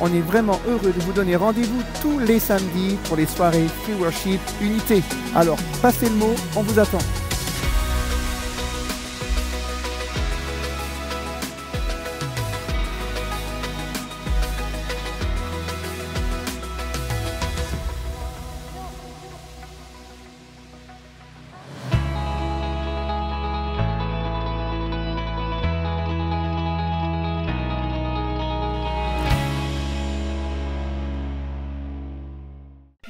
On est vraiment heureux de vous donner rendez-vous tous les samedis pour les soirées Free Worship Unité. Alors, passez le mot, on vous attend.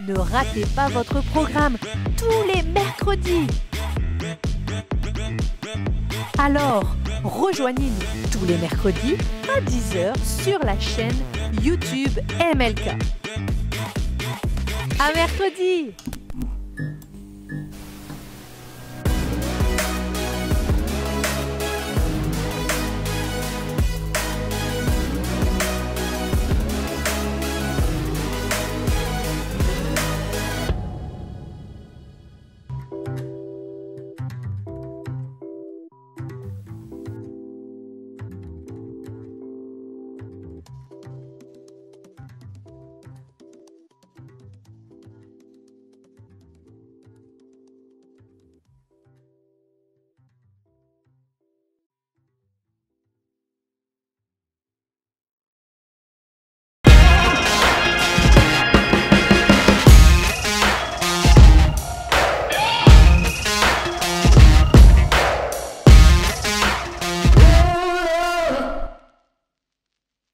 Ne ratez pas votre programme tous les mercredis. Alors, rejoignez-nous tous les mercredis à 10 h sur la chaîne YouTube MLK. À mercredi!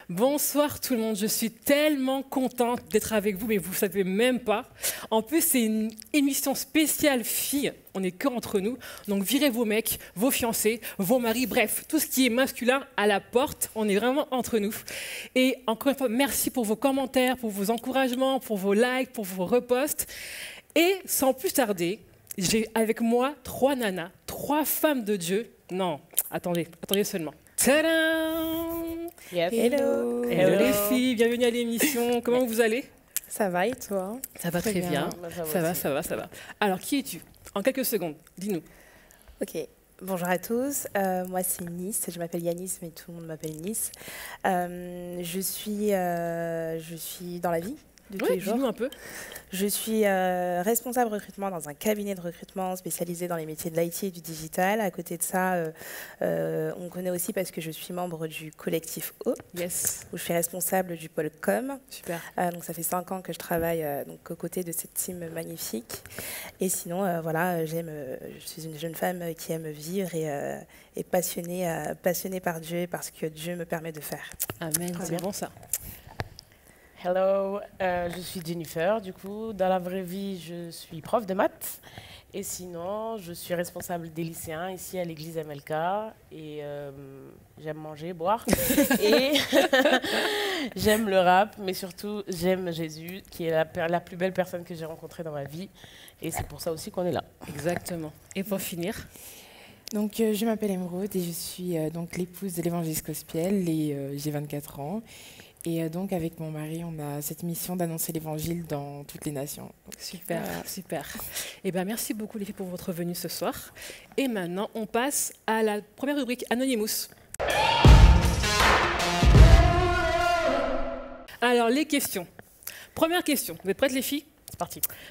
Bonsoir tout le monde, je suis tellement contente d'être avec vous, mais vous ne savez même pas. En plus, c'est une émission spéciale filles, on n'est que entre nous. Donc virez vos mecs, vos fiancés, vos maris, bref, tout ce qui est masculin à la porte, on est vraiment entre nous. Et encore une fois, merci pour vos commentaires, pour vos encouragements, pour vos likes, pour vos reposts. Et sans plus tarder, j'ai avec moi 3 nanas, 3 femmes de Dieu. Non, attendez seulement. Tadam! Yes. Hello. Hello les filles, bienvenue à l'émission. Comment vous allez? Ça va et toi? Ça va très bien. Ça va. Alors, qui es-tu? En quelques secondes, dis-nous. Ok, bonjour à tous. Moi, c'est Nice. Je m'appelle Yanis, mais tout le monde m'appelle Nice. Je suis dans la vie de tous les jours. Dis-nous un peu. Je suis responsable recrutement dans un cabinet de recrutement spécialisé dans les métiers de l'IT et du digital. À côté de ça, on me connaît aussi parce que je suis membre du collectif O, Yes. où je suis responsable du pôle com. Super. Donc ça fait 5 ans que je travaille donc aux côtés de cette team magnifique. Et sinon, voilà, je suis une jeune femme qui aime vivre et passionnée par Dieu, parce que Dieu me permet de faire. Amen, c'est bon ça. Hello, je suis Jennifer. Du coup, dans la vraie vie, je suis prof de maths. Et sinon, je suis responsable des lycéens ici à l'église MLK. Et j'aime manger, boire. Et j'aime le rap, mais surtout, j'aime Jésus, qui est la plus belle personne que j'ai rencontrée dans ma vie. Et c'est pour ça aussi qu'on est là. Exactement. Et pour finir? Donc, je m'appelle Emeraude et je suis donc l'épouse de l'évangéliste Cospiel et j'ai 24 ans. Et donc, avec mon mari, on a cette mission d'annoncer l'évangile dans toutes les nations. Donc, super. Eh bien, merci beaucoup les filles pour votre venue ce soir. Et maintenant, on passe à la première rubrique, Anonymous. Alors, les questions. Première question. Vous êtes prêtes les filles?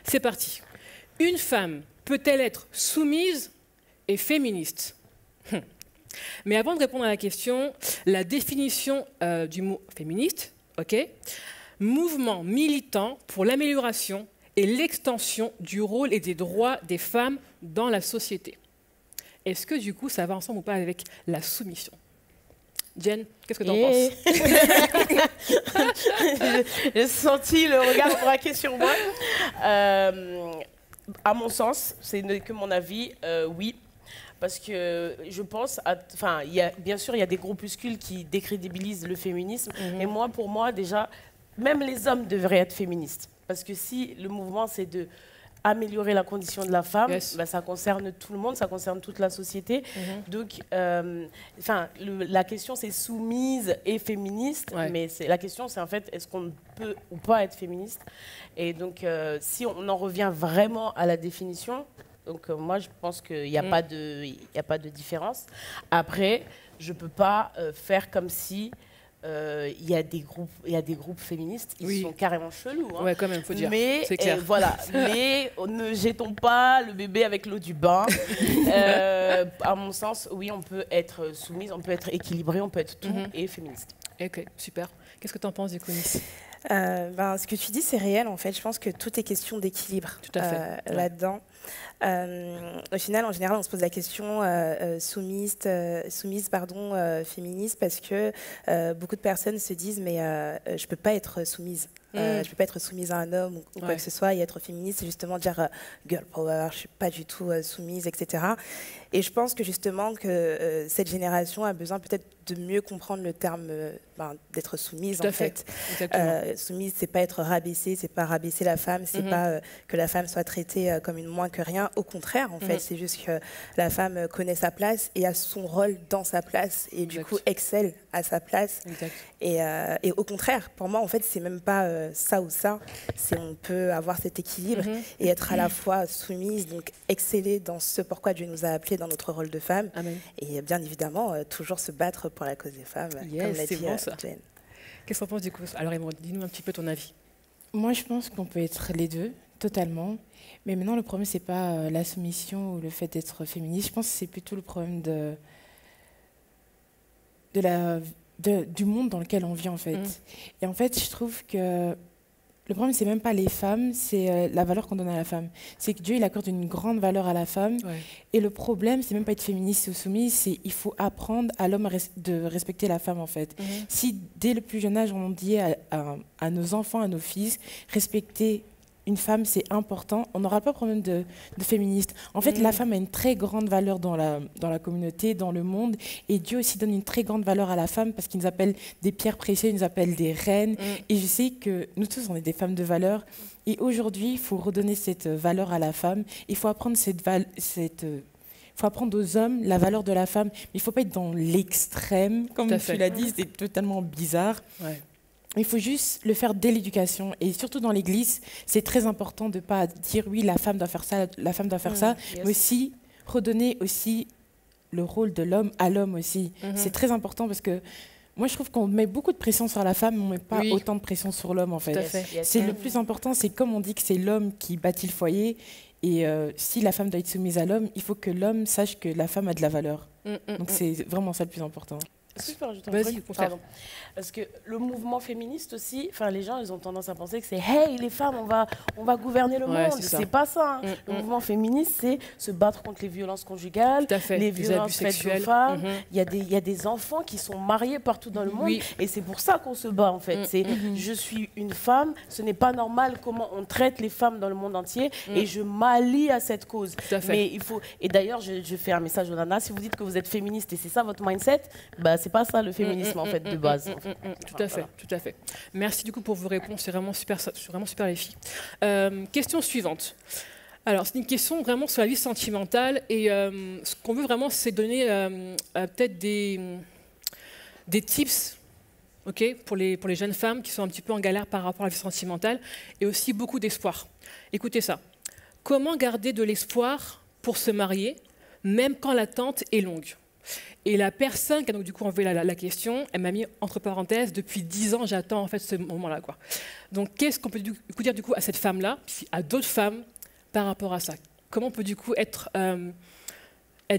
C'est parti. Une femme peut-elle être soumise et féministe? Mais avant de répondre à la question, la définition du mot féministe, ok? Mouvement militant pour l'amélioration et l'extension du rôle et des droits des femmes dans la société. Est-ce que du coup, ça va ensemble ou pas avec la soumission? Jen, qu'est-ce que tu en penses? J'ai senti le regard braqué sur moi. À mon sens, c'est que mon avis, oui. Parce que je pense, bien sûr, il y a des groupuscules qui décrédibilisent le féminisme. Mais moi, pour moi, déjà, même les hommes devraient être féministes. Parce que si le mouvement, c'est d'améliorer la condition de la femme, Yes. bah, ça concerne tout le monde, ça concerne toute la société. Donc, la question, c'est soumise et féministe. Ouais. Mais la question, c'est en fait, est-ce qu'on peut ou pas être féministe? Et donc, si on en revient vraiment à la définition... Donc moi, je pense qu'il n'y a pas de différence. Après, je ne peux pas faire comme si il y a des groupes féministes, ils sont carrément chelous. Hein. Ouais, quand même, faut dire. Mais c'est clair. voilà, mais ne jetons pas le bébé avec l'eau du bain. À mon sens, oui, on peut être soumise, on peut être équilibré, on peut être tout et féministe. Ok, super. Qu'est-ce que tu en penses, Nice? Ce que tu dis, c'est réel en fait. Je pense que tout est question d'équilibre là-dedans. Au final, en général, on se pose la question soumise, féministe, parce que beaucoup de personnes se disent mais je peux pas être soumise. Je peux pas être soumise à un homme ou quoi que ce soit, et être féministe, c'est justement dire girl power, je suis pas du tout soumise, etc. Et je pense que justement que cette génération a besoin peut-être de mieux comprendre le terme d'être soumise. Tout à fait. Soumise, c'est pas être rabaissée, c'est pas rabaisser la femme, c'est pas que la femme soit traitée comme une moins que rien. Au contraire, en fait, c'est juste que la femme connaît sa place et a son rôle dans sa place, et du coup excelle à sa place. Et au contraire, pour moi, en fait, c'est même pas ça ou ça. C'est on peut avoir cet équilibre et être à la fois soumise, donc exceller dans ce pourquoi Dieu nous a appelés dans notre rôle de femme. Amen. Et bien évidemment, toujours se battre pour la cause des femmes, comme l'a dit Jane. Qu'est-ce que tu en penses du coup? Alors, dis-nous un petit peu ton avis. Moi, je pense qu'on peut être les deux, totalement. Mais maintenant, le problème, c'est pas la soumission ou le fait d'être féministe. Je pense que c'est plutôt le problème du monde dans lequel on vit, en fait. Et en fait, je trouve que le problème, c'est même pas les femmes, c'est la valeur qu'on donne à la femme. C'est que Dieu, il accorde une grande valeur à la femme. Et le problème, c'est même pas être féministe ou soumise, c'est il faut apprendre à l'homme de respecter la femme, en fait. Si, dès le plus jeune âge, on dit à nos enfants, à nos fils, respecter une femme, c'est important, on n'aura pas de problème de féministe. En fait, la femme a une très grande valeur dans la communauté, dans le monde, et Dieu aussi donne une très grande valeur à la femme parce qu'il nous appelle des pierres précieuses, il nous appelle des reines. Et je sais que nous tous, on est des femmes de valeur. Et aujourd'hui, il faut redonner cette valeur à la femme. Il faut apprendre faut apprendre aux hommes la valeur de la femme. Mais il ne faut pas être dans l'extrême, comme tu l'as dit, c'est totalement bizarre. Il faut juste le faire dès l'éducation. Et surtout dans l'église, c'est très important de ne pas dire oui, la femme doit faire ça, la femme doit faire ça, mais aussi redonner aussi le rôle de l'homme à l'homme aussi. C'est très important parce que moi, je trouve qu'on met beaucoup de pression sur la femme, mais on ne met pas autant de pression sur l'homme, en fait. C'est le plus important, c'est comme on dit que c'est l'homme qui bâtit le foyer. Et si la femme doit être soumise à l'homme, il faut que l'homme sache que la femme a de la valeur. Donc c'est vraiment ça le plus important. Vas-y, parce que le mouvement féministe aussi, enfin les gens ils ont tendance à penser que c'est hey les femmes on va gouverner le monde, c'est pas ça. Le mouvement féministe c'est se battre contre les violences conjugales, les violences faites aux femmes. Il y a des enfants qui sont mariés partout dans le monde et c'est pour ça qu'on se bat en fait. C'est je suis une femme, ce n'est pas normal comment on traite les femmes dans le monde entier et je m'allie à cette cause. Mais il faut, et d'ailleurs je fais un message aux nanas, si vous dites que vous êtes féministe et c'est ça votre mindset, bah c'est pas ça le féminisme en fait de base. Tout à fait. Merci du coup pour vos réponses, c'est vraiment super les filles. Question suivante. Alors c'est une question vraiment sur la vie sentimentale et ce qu'on veut vraiment c'est donner peut-être des tips, ok, pour les jeunes femmes qui sont un petit peu en galère par rapport à la vie sentimentale et aussi beaucoup d'espoir. Écoutez ça. Comment garder de l'espoir pour se marier même quand l'attente est longue? Et la personne qui a donc du coup envoyé la question, elle m'a mis entre parenthèses, depuis 10 ans, j'attends en fait ce moment-là, quoi. Donc qu'est-ce qu'on peut du coup dire du coup à cette femme-là, puis à d'autres femmes par rapport à ça? Comment on peut du coup être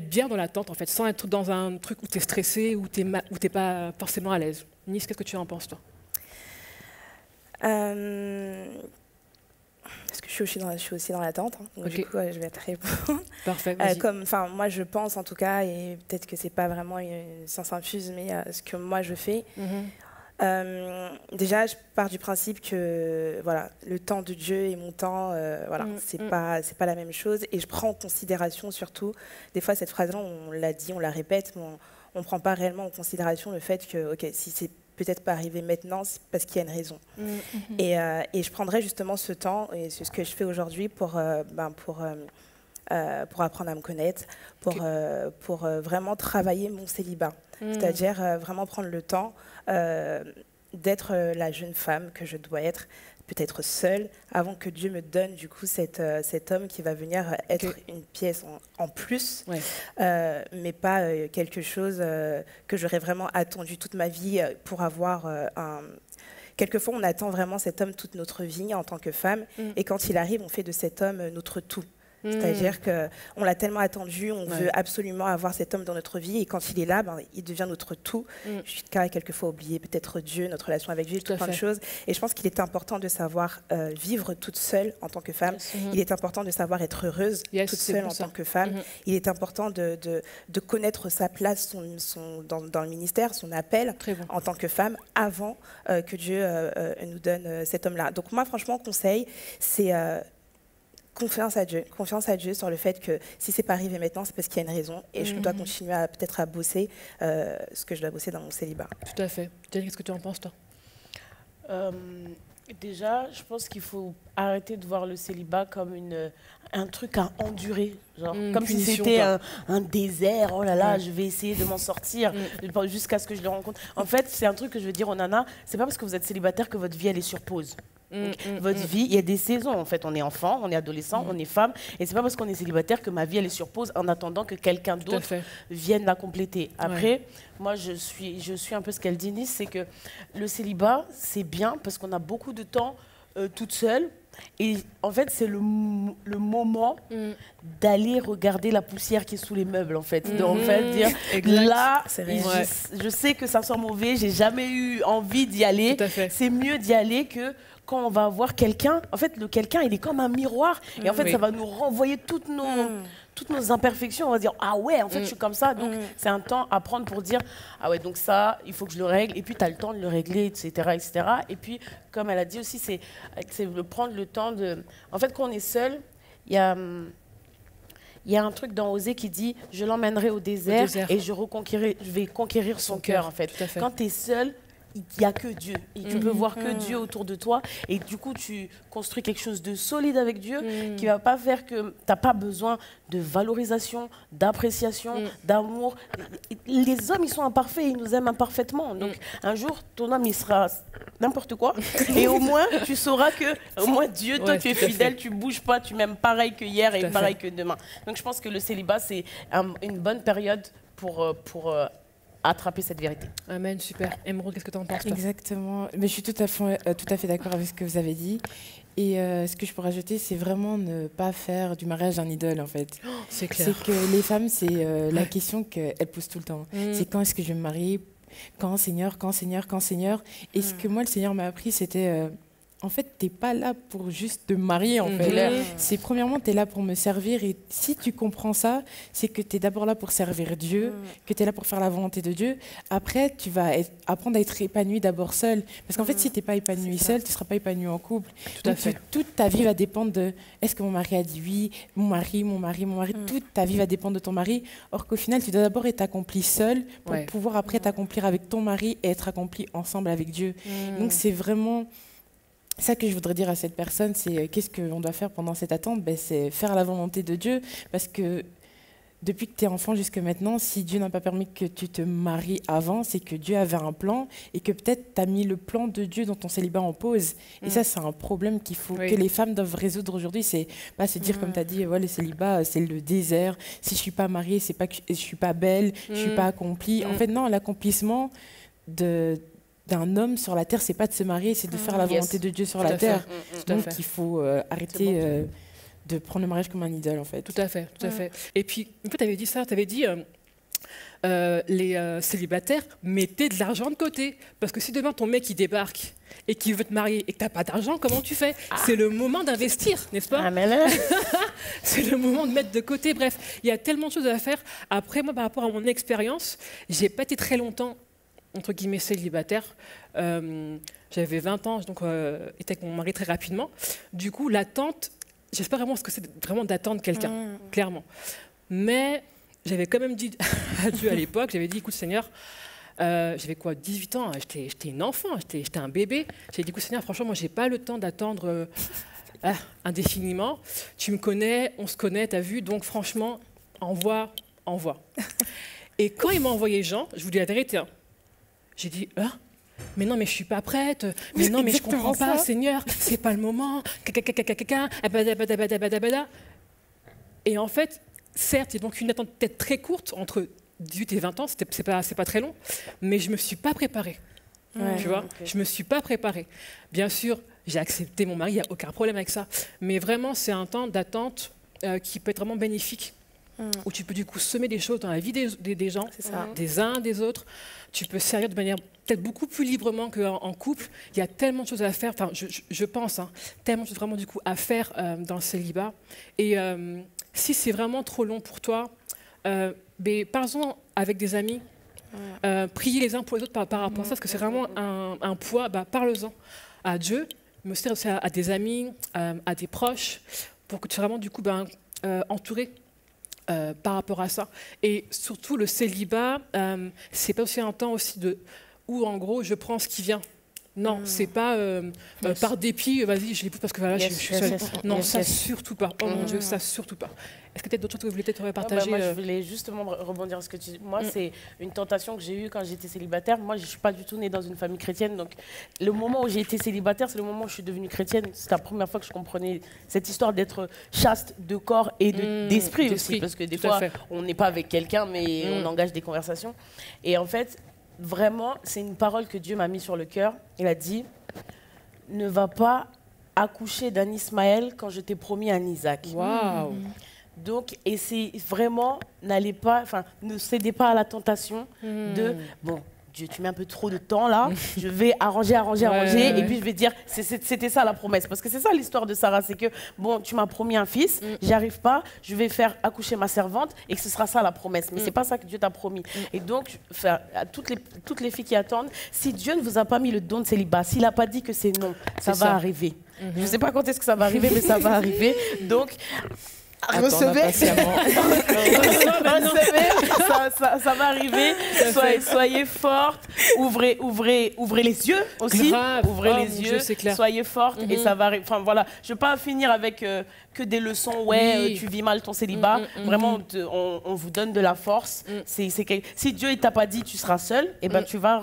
bien dans l'attente en fait, sans être dans un truc où tu es stressé, où tu n'es pas forcément à l'aise? Nice, qu'est-ce que tu en penses toi? Parce que je suis aussi dans l'attente, hein, donc du coup je vais te répondre. Parfait. Moi je pense en tout cas, et peut-être que c'est pas vraiment une science infuse, mais ce que moi je fais. Déjà, je pars du principe que voilà, le temps de Dieu et mon temps, c'est pas la même chose, et je prends en considération surtout. Des fois, cette phrase-là, on l'a dit, on la répète, mais on prend pas réellement en considération le fait que, ok, si c'est peut-être pas arrivé maintenant, c'est parce qu'il y a une raison. Et je prendrai justement ce temps, et c'est ce que je fais aujourd'hui pour apprendre à me connaître, pour vraiment travailler mon célibat. C'est-à-dire vraiment prendre le temps d'être la jeune femme que je dois être, peut-être seule, avant que Dieu me donne du coup cet homme qui va venir être une pièce en plus, mais pas quelque chose que j'aurais vraiment attendu toute ma vie pour avoir un... Quelquefois, on attend vraiment cet homme toute notre vie en tant que femme, et quand il arrive, on fait de cet homme notre tout. C'est-à-dire qu'on l'a tellement attendu, on veut absolument avoir cet homme dans notre vie, et quand il est là, il devient notre tout, jusqu'à quelquefois oublier peut-être Dieu, notre relation avec Dieu, tout plein de choses. Et je pense qu'il est important de savoir vivre toute seule en tant que femme. Il est important de savoir être heureuse toute seule en tant que femme. Il est important de connaître sa place dans le ministère, son appel en tant que femme, avant que Dieu nous donne cet homme-là. Donc moi, franchement, conseil, c'est... confiance à Dieu sur le fait que si c'est pas arrivé maintenant, c'est parce qu'il y a une raison et je dois continuer peut-être à bosser ce que je dois bosser dans mon célibat. Tout à fait. Jenny, qu'est-ce que tu en penses, toi? Déjà, je pense qu'il faut arrêter de voir le célibat comme un truc à endurer, genre comme si c'était un désert. Oh là là, je vais essayer de m'en sortir jusqu'à ce que je le rencontre. En fait, c'est un truc que je veux dire aux nanas, c'est pas parce que vous êtes célibataire que votre vie elle est sur pause. Votre vie, il y a des saisons en fait. On est enfant, on est adolescent, on est femme, et c'est pas parce qu'on est célibataire que ma vie elle est sur pause en attendant que quelqu'un d'autre vienne la compléter. Après, moi je suis un peu ce qu'elle dit, Nice, c'est que le célibat c'est bien parce qu'on a beaucoup de temps toute seule. Et en fait, c'est le moment d'aller regarder la poussière qui est sous les meubles, en fait. En fait, dire, là, je sais que ça sent mauvais, j'ai jamais eu envie d'y aller. C'est mieux d'y aller que quand on va voir quelqu'un. En fait, le quelqu'un, il est comme un miroir. Et en fait, ça va nous renvoyer toutes nos imperfections. On va dire, ah ouais, en fait, je suis comme ça. Donc, c'est un temps à prendre pour dire, ah ouais, donc ça, il faut que je le règle. Et puis, tu as le temps de le régler, etc., etc. Et puis, comme elle a dit aussi, c'est de prendre le temps de... En fait, quand on est seul, il y a un truc dans Osée qui dit « Je l'emmènerai au désert et je vais conquérir son cœur. » En fait. Quand tu es seul, il n'y a que Dieu. Et tu peux voir que Dieu autour de toi. Et du coup, tu construis quelque chose de solide avec Dieu qui ne va pas faire que tu n'as pas besoin de valorisation, d'appréciation, d'amour. Les hommes, ils sont imparfaits, ils nous aiment imparfaitement. Donc, un jour, ton homme, il sera n'importe quoi. Et au moins, tu sauras que au moins Dieu, toi, tu es fidèle, tu ne bouges pas, tu m'aimes pareil que hier et pareil que demain. Donc, je pense que le célibat, c'est une bonne période pour attraper cette vérité. Amen, super. Emeraude, qu'est-ce que tu en penses, toi? Exactement. Mais je suis tout à fait d'accord avec ce que vous avez dit. Et ce que je peux rajouter, c'est vraiment ne pas faire du mariage un idole, en fait. Oh, c'est clair. C'est que les femmes, c'est la question qu'elles posent tout le temps. C'est quand est-ce que je vais me marier? Quand, Seigneur? Quand, Seigneur? Quand, Seigneur? Et ce que moi, le Seigneur m'a appris, c'était... en fait, tu n'es pas là pour juste te marier, en fait. C'est premièrement, tu es là pour me servir. Et si tu comprends ça, c'est que tu es d'abord là pour servir Dieu, que tu es là pour faire la volonté de Dieu. Après, tu vas apprendre à être épanoui d'abord seul. Parce qu'en fait, si tu n'es pas épanoui seul, tu ne seras pas épanoui en couple. Donc, toute ta vie va dépendre de est-ce que mon mari a dit oui, mon mari. Toute ta vie va dépendre de ton mari. Or qu'au final, tu dois d'abord être accompli seul pour pouvoir après t'accomplir avec ton mari et être accompli ensemble avec Dieu. Donc, c'est vraiment... ça que je voudrais dire à cette personne, c'est qu'est-ce qu'on doit faire pendant cette attente? C'est faire la volonté de Dieu, parce que depuis que tu es enfant jusqu'à maintenant, si Dieu n'a pas permis que tu te maries avant, c'est que Dieu avait un plan et que peut-être tu as mis le plan de Dieu dans ton célibat en pause. Et ça, c'est un problème qu'il faut que les femmes doivent résoudre aujourd'hui. C'est pas se dire, comme tu as dit, le célibat, c'est le désert. Si je ne suis pas mariée, c'est pas que je ne suis pas belle, je ne suis pas accomplie. En fait, non, l'accomplissement d'un homme sur la terre, c'est pas de se marier, c'est de faire la volonté de Dieu sur la terre. Donc il faut arrêter de prendre le mariage comme un idole, en fait. Tout à fait, tout à fait. Et puis, en fait, tu avais dit ça, tu avais dit les célibataires, mettez de l'argent de côté. Parce que si demain ton mec il débarque et qu'il veut te marier et que tu n'as pas d'argent, comment tu fais? C'est le moment d'investir, n'est-ce pas? C'est le moment de mettre de côté. Bref, il y a tellement de choses à faire. Après, moi, par rapport à mon expérience, j'ai pas été très longtemps entre guillemets célibataire. J'avais 20 ans, donc j'étais avec mon mari très rapidement. Du coup, l'attente, je sais pas vraiment ce que c'est vraiment d'attendre quelqu'un, clairement. Mais j'avais quand même dit à Dieu à l'époque, j'avais dit, écoute Seigneur, j'avais quoi, 18 ans, j'étais une enfant, j'étais un bébé. J'ai dit, écoute Seigneur, franchement, moi, j'ai pas le temps d'attendre indéfiniment. Tu me connais, on se connaît, t'as vu, donc franchement, envoie. Et quand il m'a envoyé Jean, je vous dis la vérité, j'ai dit, mais non, mais je suis pas prête, mais non, mais je comprends pas, Seigneur, c'est pas le moment, et en fait, certes, il y a donc une attente peut-être très courte, entre 18 et 20 ans, c'est pas très long, mais je me suis pas préparée. Tu vois, je me suis pas préparée. Bien sûr, j'ai accepté mon mari, il n'y a aucun problème avec ça, mais vraiment, c'est un temps d'attente qui peut être vraiment bénéfique, où tu peux du coup semer des choses dans la vie des gens, des uns, des autres. Tu peux servir de manière peut-être beaucoup plus librement qu'en couple. Il y a tellement de choses à faire, enfin, je pense, tellement de choses vraiment du coup à faire dans le célibat. Et si c'est vraiment trop long pour toi, parlons avec des amis, priez les uns pour les autres par rapport à ça, parce que c'est vraiment un poids. Parle-en à Dieu, mais aussi à des amis, à des proches, pour que tu sois vraiment du coup entouré par rapport à ça. Et surtout, le célibat, c'est pas aussi un temps aussi où en gros je prends ce qui vient. Non, c'est pas par dépit, vas-y, je l'épouse parce que voilà, je suis seule. Non, ça surtout pas. Oh mon Dieu, ça surtout pas. Est-ce que peut-être d'autres choses que vous voulez peut-être partager? Moi, je voulais justement rebondir sur ce que tu dis. Moi, c'est une tentation que j'ai eue quand j'étais célibataire. Moi, je ne suis pas du tout née dans une famille chrétienne. Donc, le moment où j'ai été célibataire, c'est le moment où je suis devenue chrétienne. C'est la première fois que je comprenais cette histoire d'être chaste de corps et d'esprit aussi. Parce que des fois, on n'est pas avec quelqu'un, mais on engage des conversations. Et en fait, vraiment, c'est une parole que Dieu m'a mise sur le cœur. Il a dit, ne va pas accoucher d'un Ismaël quand je t'ai promis un Isaac. Waouh. Donc, et c'est vraiment, ne cédez pas à la tentation de, bon, Dieu, tu mets un peu trop de temps là, je vais arranger, et puis je vais dire, c'était ça la promesse. Parce que c'est ça l'histoire de Sarah, c'est que, bon, tu m'as promis un fils, j'y arrive pas, je vais faire accoucher ma servante, et que ce sera ça la promesse. Mais c'est pas ça que Dieu t'a promis. Et donc, à toutes les filles qui attendent, si Dieu ne vous a pas mis le don de célibat, s'il n'a pas dit que c'est non, ça va arriver. Je sais pas quand est-ce que ça va arriver, mais ça va arriver. Donc, recevez, ça va arriver. Soyez forte, ouvrez les yeux aussi. Grave. Ouvrez les yeux, soyez forte et ça va arriver. Enfin voilà, je ne vais pas finir avec que des leçons. Tu vis mal ton célibat. Vraiment, on vous donne de la force. Si Dieu ne t'a pas dit tu seras seule, et ben tu vas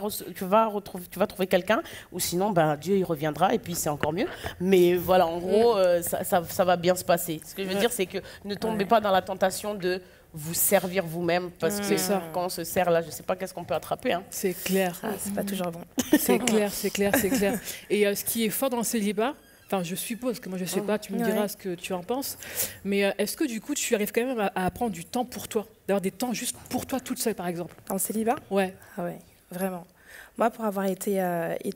trouver quelqu'un, ou sinon Dieu il reviendra et puis c'est encore mieux. Mais voilà, en gros, ça va bien se passer. Ce que je veux dire, c'est que ne tombez pas dans la tentation de vous servir vous-même, parce que quand on se sert là, je ne sais pas qu'est-ce qu'on peut attraper. C'est clair. C'est pas toujours bon. C'est clair. Et ce qui est fort dans le célibat, enfin je suppose que moi je ne sais pas, tu me diras ce que tu en penses, mais est-ce que du coup tu arrives quand même à prendre du temps pour toi, d'avoir des temps juste pour toi toute seule par exemple? En célibat? Ouais. Ah ouais, vraiment. Moi, pour avoir été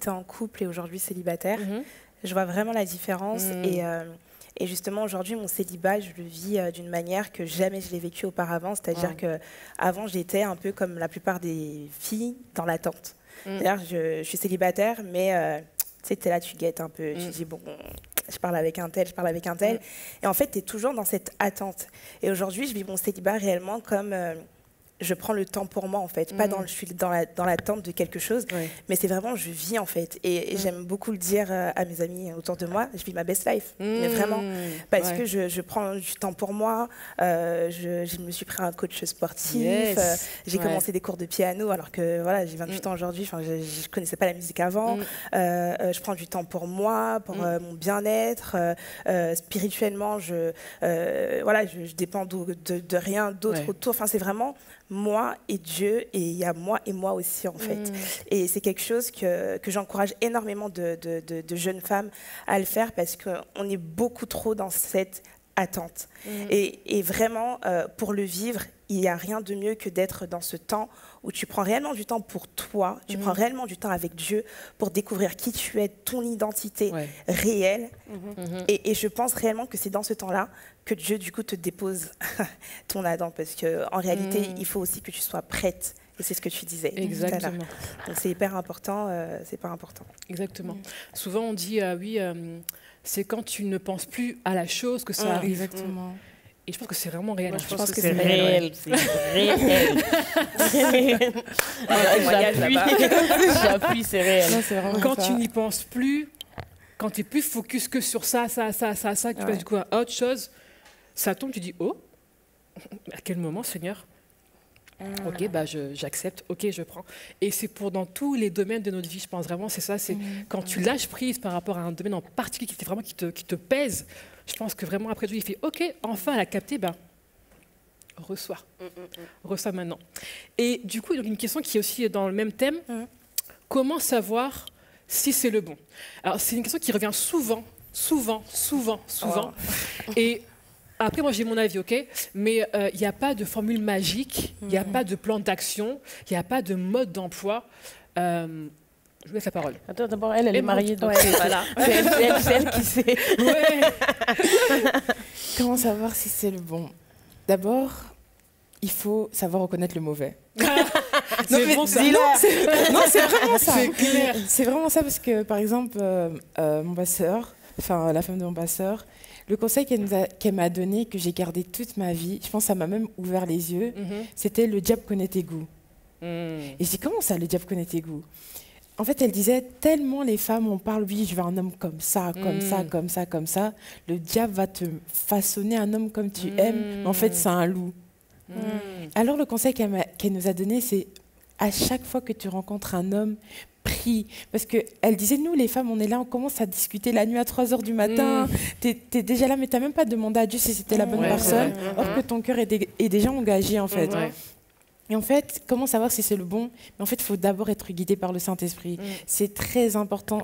en couple et aujourd'hui célibataire, je vois vraiment la différence. Et justement, aujourd'hui, mon célibat, je le vis d'une manière que jamais je l'ai vécu auparavant. C'est-à-dire qu'avant, j'étais un peu comme la plupart des filles dans l'attente. C'est-à-dire, je suis célibataire, mais tu sais, t'es là, tu guettes un peu. Tu dis, bon, je parle avec un tel. Et en fait, tu es toujours dans cette attente. Et aujourd'hui, je vis mon célibat réellement comme... je prends le temps pour moi, en fait. Pas je suis dans l'attente de quelque chose, mais c'est vraiment, je vis, en fait. Et j'aime beaucoup le dire à mes amis autour de moi, je vis ma best life. Mais vraiment, parce que je prends du temps pour moi. Je me suis pris un coach sportif. J'ai commencé des cours de piano, alors que voilà, j'ai 28 ans aujourd'hui. Je ne connaissais pas la musique avant. Je prends du temps pour moi, pour mon bien-être. Spirituellement, je dépends de rien d'autre autour. Enfin, c'est vraiment... moi et Dieu, et il y a moi et moi aussi en fait. Et c'est quelque chose que j'encourage énormément de jeunes femmes à le faire, parce qu'on est beaucoup trop dans cette attente. Et vraiment, pour le vivre, il n'y a rien de mieux que d'être dans ce temps où tu prends réellement du temps pour toi, tu prends réellement du temps avec Dieu pour découvrir qui tu es, ton identité réelle. Et je pense réellement que c'est dans ce temps-là que Dieu, du coup, te dépose ton Adam, parce qu'en réalité, il faut aussi que tu sois prête. Et c'est ce que tu disais. Exactement. Donc c'est hyper important, Exactement. Souvent, on dit, c'est quand tu ne penses plus à la chose que ça arrive. Exactement. Et je pense que c'est vraiment réel. Moi, je pense que c'est réel. C'est réel. J'appuie, c'est réel. Non, quand tu n'y penses plus, quand tu es plus focus que sur ça, que tu passes du coup à autre chose, ça tombe, tu dis, oh, à quel moment, Seigneur? Ok, bah j'accepte, ok, je prends. Et c'est pour dans tous les domaines de notre vie, je pense vraiment, c'est ça, c'est quand tu lâches prise par rapport à un domaine en particulier qui te pèse, je pense que vraiment après Dieu, il fait, ok, enfin elle a capté, bah, reçois maintenant. Et du coup, il y a une question qui est aussi dans le même thème, comment savoir si c'est le bon? Alors c'est une question qui revient souvent. Et après, moi, j'ai mon avis, ok? Mais il n'y a pas de formule magique, il n'y a pas de plan d'action, il n'y a pas de mode d'emploi. Je vous laisse la parole. Attends, d'abord, elle est mariée, donc voilà. c'est elle qui sait. Ouais. Comment savoir si c'est le bon? D'abord, il faut savoir reconnaître le mauvais. C'est bon, ça. Non, c'est vraiment ça. C'est clair. C'est vraiment ça parce que, par exemple, mon passeur, enfin la femme de mon passeur, le conseil qu'elle m'a donné, que j'ai gardé toute ma vie, je pense que ça m'a même ouvert les yeux, c'était le diable connaît tes goûts. Et je dis, comment ça, le diable connaît tes goûts? En fait, elle disait, tellement les femmes, on parle, oui, je veux un homme comme ça, comme ça, le diable va te façonner un homme comme tu aimes, mais en fait, c'est un loup. Alors, le conseil qu'elle nous a donné, c'est à chaque fois que tu rencontres un homme, prie. Parce qu'elle disait, nous, les femmes, on est là, on commence à discuter la nuit à 3h du matin. T'es déjà là, mais t'as même pas demandé à Dieu si c'était la bonne personne. Or que ton cœur est déjà engagé, en fait. Et en fait, comment savoir si c'est le bon? Mais en fait, il faut d'abord être guidé par le Saint-Esprit. C'est très important.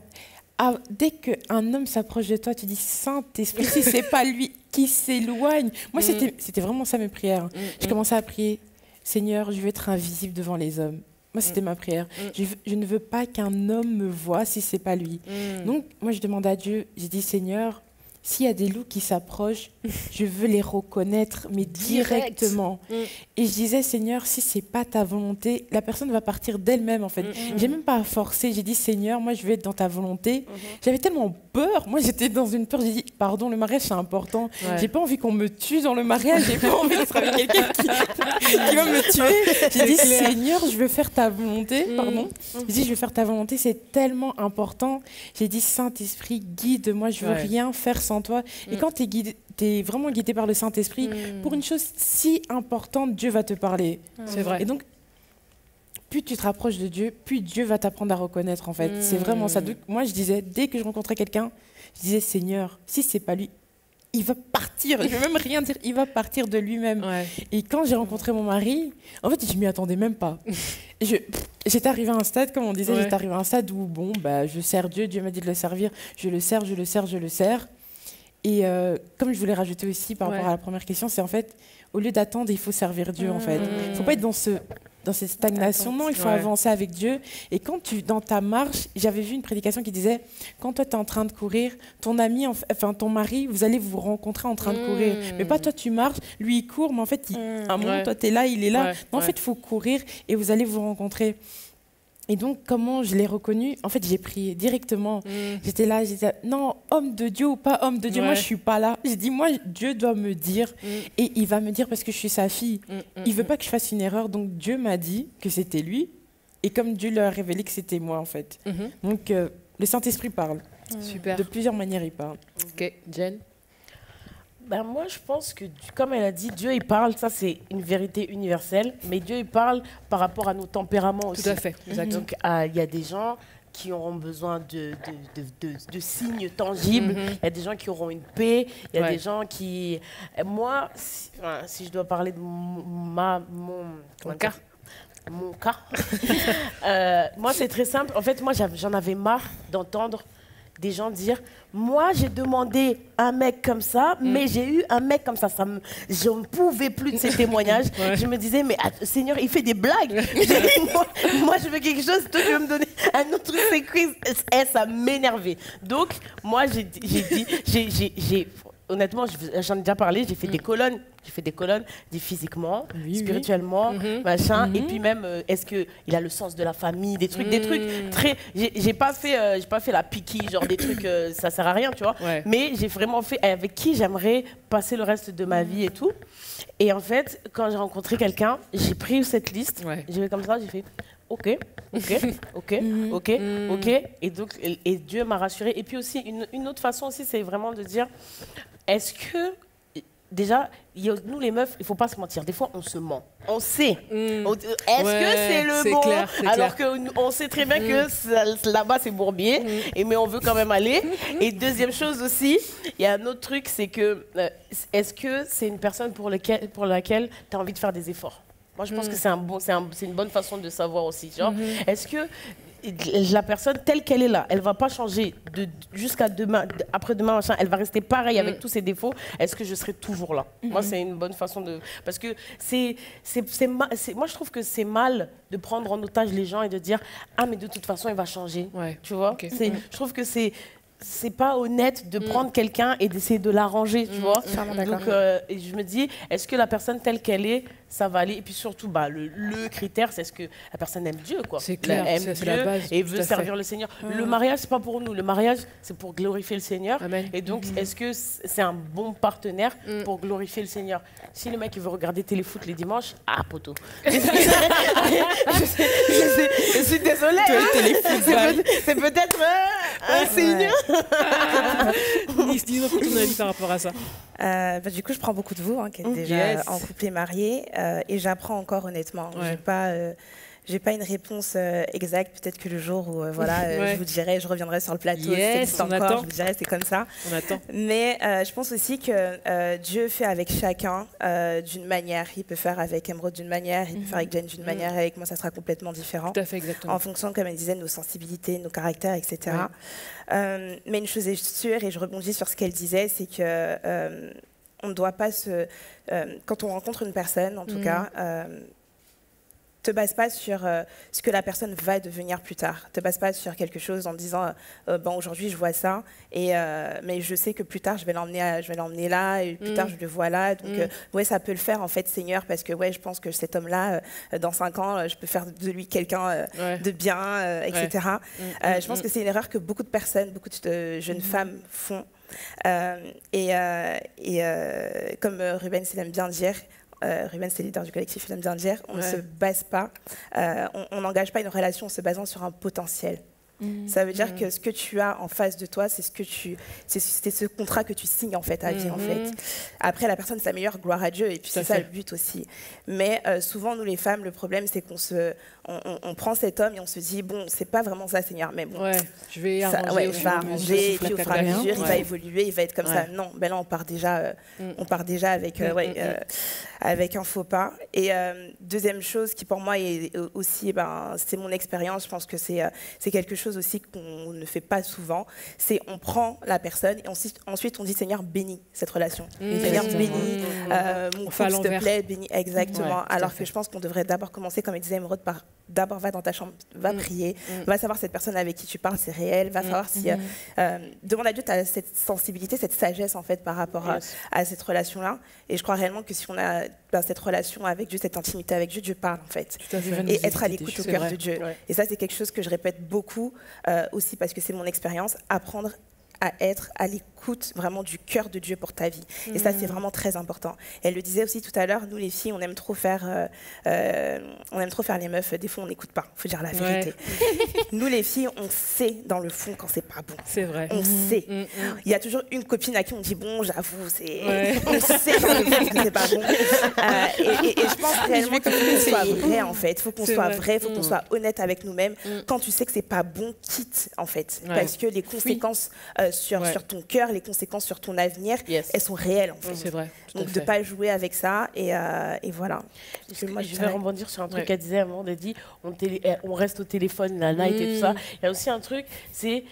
Dès qu'un homme s'approche de toi, tu dis Saint-Esprit, si c'est pas lui qui s'éloigne. Moi, c'était vraiment ça mes prières. Je commençais à prier, Seigneur, je veux être invisible devant les hommes. Moi, c'était ma prière. Je ne veux pas qu'un homme me voie si c'est pas lui. Donc, moi, je demandais à Dieu, j'ai dit, Seigneur, s'il y a des loups qui s'approchent, je veux les reconnaître, mais directement. Et je disais, Seigneur, si c'est pas ta volonté, la personne va partir d'elle-même, en fait. J'ai même pas à forcer. J'ai dit, Seigneur, moi, je veux être dans ta volonté. J'avais tellement peur. Moi, j'étais dans une peur. J'ai dit, pardon, le mariage, c'est important. J'ai pas envie qu'on me tue dans le mariage. J'ai pas envie d'être avec quelqu'un qui va me tuer. J'ai dit, Seigneur, je veux faire ta volonté. Pardon. J'ai dit, je veux faire ta volonté. C'est tellement important. J'ai dit, Saint-Esprit, guide-moi. Je veux rien faire sans toi. Et quand tu es vraiment guidé par le Saint-Esprit, pour une chose si importante, Dieu va te parler. C'est vrai. Et donc, plus tu te rapproches de Dieu, plus Dieu va t'apprendre à reconnaître, en fait. C'est vraiment ça. Donc, moi, je disais, dès que je rencontrais quelqu'un, je disais, Seigneur, si c'est pas lui, il va partir. Je ne vais même rien dire, il va partir de lui-même. Et quand j'ai rencontré mon mari, en fait, je m'y attendais même pas. J'étais arrivée à un stade, comme on disait, j'étais arrivée à un stade où, bon, bah, je sers Dieu, Dieu m'a dit de le servir, je le sers. Et comme je voulais rajouter aussi par rapport à la première question, c'est en fait, au lieu d'attendre, il faut servir Dieu, en fait. Il ne faut pas être dans cette stagnation. Non, il faut avancer avec Dieu. Et quand dans ta marche, j'avais vu une prédication qui disait, quand toi, tu es en train de courir, ton mari, vous allez vous rencontrer en train de courir. Mais pas toi, tu marches, lui, il court, mais en fait, à un moment, toi, tu es là, il est là. Non, en fait, il faut courir et vous allez vous rencontrer. Et donc, comment je l'ai reconnu? En fait, j'ai prié directement. J'étais là, j'ai dit, non, homme de Dieu ou pas homme de Dieu, moi, je ne suis pas là. J'ai dit, moi, Dieu doit me dire. Et il va me dire parce que je suis sa fille. Il ne veut pas que je fasse une erreur. Donc, Dieu m'a dit que c'était lui. Et comme Dieu lui a révélé que c'était moi, en fait. Donc, le Saint-Esprit parle. Super. De plusieurs manières, il parle. Ok, Jen? Ben moi, je pense que, comme elle a dit, Dieu, il parle, ça c'est une vérité universelle, mais Dieu, il parle par rapport à nos tempéraments aussi. Tout à fait. Donc, il y a des gens qui auront besoin de signes tangibles, il y a des gens qui auront une paix, il y a des gens qui... Moi, si je dois parler de mon cas, moi, c'est très simple. En fait, moi, j'en avais marre d'entendre des gens dire, moi j'ai demandé un mec comme ça, mais j'ai eu un mec comme ça. Je ne pouvais plus de ces témoignages. Je me disais, mais Seigneur, il fait des blagues. moi, je veux quelque chose, toi tu veux me donner un autre truc. Ça m'énervait. Donc, moi j'ai honnêtement, j'en ai déjà parlé, j'ai fait des colonnes. J'ai fait des colonnes, dit physiquement, spirituellement, machin. Et puis même, est-ce qu'il a le sens de la famille, des trucs très... J'ai pas fait la piqui, genre des trucs, ça sert à rien, tu vois. Mais j'ai vraiment fait avec qui j'aimerais passer le reste de ma vie et tout. Et en fait, quand j'ai rencontré quelqu'un, j'ai pris cette liste, j'ai fait comme ça, j'ai fait... Ok. Et donc, et Dieu m'a rassurée. Et puis aussi, une autre façon aussi, c'est vraiment de dire, est-ce que déjà, nous les meufs, il faut pas se mentir. Des fois, on se ment. On sait. Est-ce que c'est le bon clair, alors qu'on sait très bien que là-bas, c'est Bourbier. Mais on veut quand même aller. Et deuxième chose aussi, il y a un autre truc, c'est que est-ce que c'est une personne pour laquelle tu as envie de faire des efforts? Moi, je pense que c'est une bonne façon de savoir aussi. Genre, est-ce que la personne telle qu'elle est là, elle va pas changer jusqu'à demain, après-demain, machin, elle va rester pareille avec tous ses défauts. Est-ce que je serai toujours là? Moi, c'est une bonne façon de... Parce que moi, je trouve que c'est mal de prendre en otage les gens et de dire « Ah, mais de toute façon, il va changer. Tu vois? Je trouve que c'est pas honnête de prendre quelqu'un et d'essayer de l'arranger, tu vois. Donc, et je me dis, est-ce que la personne telle qu'elle est, ça va aller? Et puis surtout, le critère, c'est est-ce que la personne aime Dieu, quoi. C'est clair, aime c'est Dieu la base, et veut servir le Seigneur. Le mariage, c'est pas pour nous. Le mariage, c'est pour glorifier le Seigneur. Amen. Et donc, est-ce que c'est un bon partenaire pour glorifier le Seigneur? Si le mec il veut regarder téléfoot les dimanches, poteau. Je suis désolée. C'est peut-être un signe. Dis-nous ton avis par rapport à ça. Du coup, je prends beaucoup de vous, qui êtes déjà en couple et mariés, et j'apprends encore honnêtement. J'ai pas une réponse exacte. Peut-être que le jour où je vous dirai, je reviendrai sur le plateau. Yes, on attend. Je vous dirai, c'est comme ça. On attend. Mais je pense aussi que Dieu fait avec chacun d'une manière. Il peut faire avec Emeraude d'une manière, il peut faire avec Jen d'une manière, et avec moi, ça sera complètement différent. Tout à fait, exactement. En fonction, comme elle disait, de nos sensibilités, nos caractères, etc. Mais une chose est sûre, et je rebondis sur ce qu'elle disait, c'est que on ne doit pas quand on rencontre une personne, en tout cas, te base pas sur ce que la personne va devenir plus tard. Te base pas sur quelque chose en disant aujourd'hui je vois ça mais je sais que plus tard je vais l'emmener là et plus tard je le vois là. Donc ça peut le faire en fait, Seigneur, parce que je pense que cet homme-là dans 5 ans je peux faire de lui quelqu'un de bien, etc. Je pense que c'est une erreur que beaucoup de personnes, beaucoup de jeunes femmes font. Comme Ruben aime bien dire, Ruben, c'est le leader du collectif, il aime bien le dire, on ne se base pas, on n'engage pas une relation en se basant sur un potentiel. Ça veut dire que ce que tu as en face de toi, c'est ce contrat que tu signes en fait à vie en fait. Après, la personne s'améliore, gloire à Dieu, et puis c'est ça le but aussi. Mais souvent, nous les femmes, le problème c'est qu'on prend cet homme et on se dit bon, c'est pas vraiment ça, Seigneur, mais bon, je vais arranger, et puis au fur et à mesure, il va évoluer, il va être comme ça. Non, là on part déjà avec un faux pas. Et deuxième chose qui pour moi est aussi, c'est mon expérience, je pense que c'est quelque chose aussi qu'on ne fait pas souvent, c'est on prend la personne et ensuite on dit Seigneur, bénis cette relation. Seigneur, bénis mon couple, s'il te plaît, bénis. Exactement. Alors que je pense qu'on devrait d'abord commencer, comme elle disait Emeraude, par d'abord va dans ta chambre, va prier, va savoir cette personne avec qui tu parles, c'est réel, va savoir si... demande à Dieu, tu as cette sensibilité, cette sagesse en fait par rapport à cette relation-là. Et je crois réellement que si on a cette relation avec Dieu, cette intimité avec Dieu, Dieu parle en fait. Et être à l'écoute au cœur de Dieu. Et ça, c'est quelque chose que je répète beaucoup aussi parce que c'est mon expérience, apprendre à être à l'écoute vraiment du cœur de Dieu pour ta vie. Et ça, c'est vraiment très important. Elle le disait aussi tout à l'heure, nous les filles, on aime trop faire les meufs. Des fois, on n'écoute pas. Il faut dire la vérité. Nous les filles, on sait dans le fond quand c'est pas bon. C'est vrai. On sait. Il y a toujours une copine à qui on dit bon, j'avoue, c'est. On sait dans le fond que c'est pas bon. Et je pense réellement qu'il faut qu'on soit vrai en fait. Il faut qu'on soit vrai, il faut qu'on soit honnête avec nous-mêmes. Quand tu sais que c'est pas bon, quitte en fait, parce que les conséquences sur ton cœur, les conséquences sur ton avenir, elles sont réelles en fait. C'est vrai. Donc de ne pas jouer avec ça et voilà. Je vais rebondir sur un truc qu'elle disait avant, elle dit on reste au téléphone la night et tout ça. Il y a aussi un truc, c'est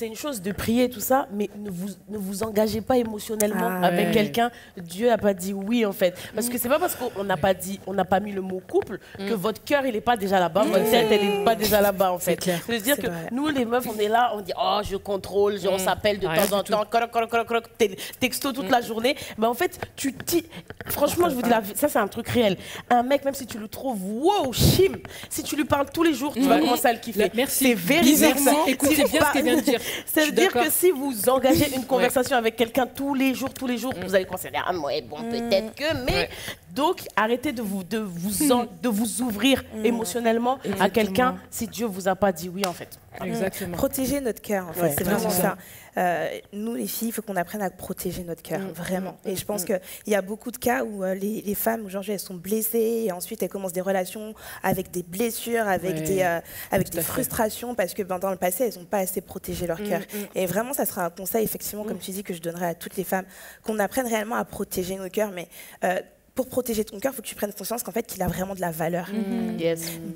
une chose de prier tout ça, mais ne vous engagez pas émotionnellement avec quelqu'un. Dieu n'a pas dit oui en fait, parce que c'est pas parce qu'on n'a pas mis le mot couple que votre cœur il est pas déjà là-bas, votre tête elle est pas déjà là-bas en fait. Je veux dire que nous les meufs on est là, on dit oh je contrôle, on s'appelle de temps en temps, texto toute la journée, mais en fait franchement je vous dis ça c'est un truc réel. Un mec même si tu le trouves wow chim, si tu lui parles tous les jours tu vas commencer à le kiffer. Merci. C'est véridique. Écoutez bien ce qu'elle vient de dire. Ça veut dire que si vous engagez une conversation avec quelqu'un tous les jours, vous allez considérer, ah ouais, bon, peut-être que, mais... Donc, arrêtez de vous ouvrir émotionnellement à quelqu'un si Dieu vous a pas dit oui, en fait. Exactement. Protéger notre cœur, en fait. C'est vraiment ça. Nous, les filles, il faut qu'on apprenne à protéger notre cœur, vraiment. Et je pense qu'il y a beaucoup de cas où les femmes, aujourd'hui, elles sont blessées et ensuite elles commencent des relations avec des blessures, avec des frustrations parce que dans le passé, elles n'ont pas assez protégé leur cœur. Et vraiment, ça sera un conseil, effectivement, comme tu dis, que je donnerais à toutes les femmes, qu'on apprenne réellement à protéger nos cœurs, mais... pour protéger ton cœur, il faut que tu prennes conscience qu'en fait, qu'il a vraiment de la valeur.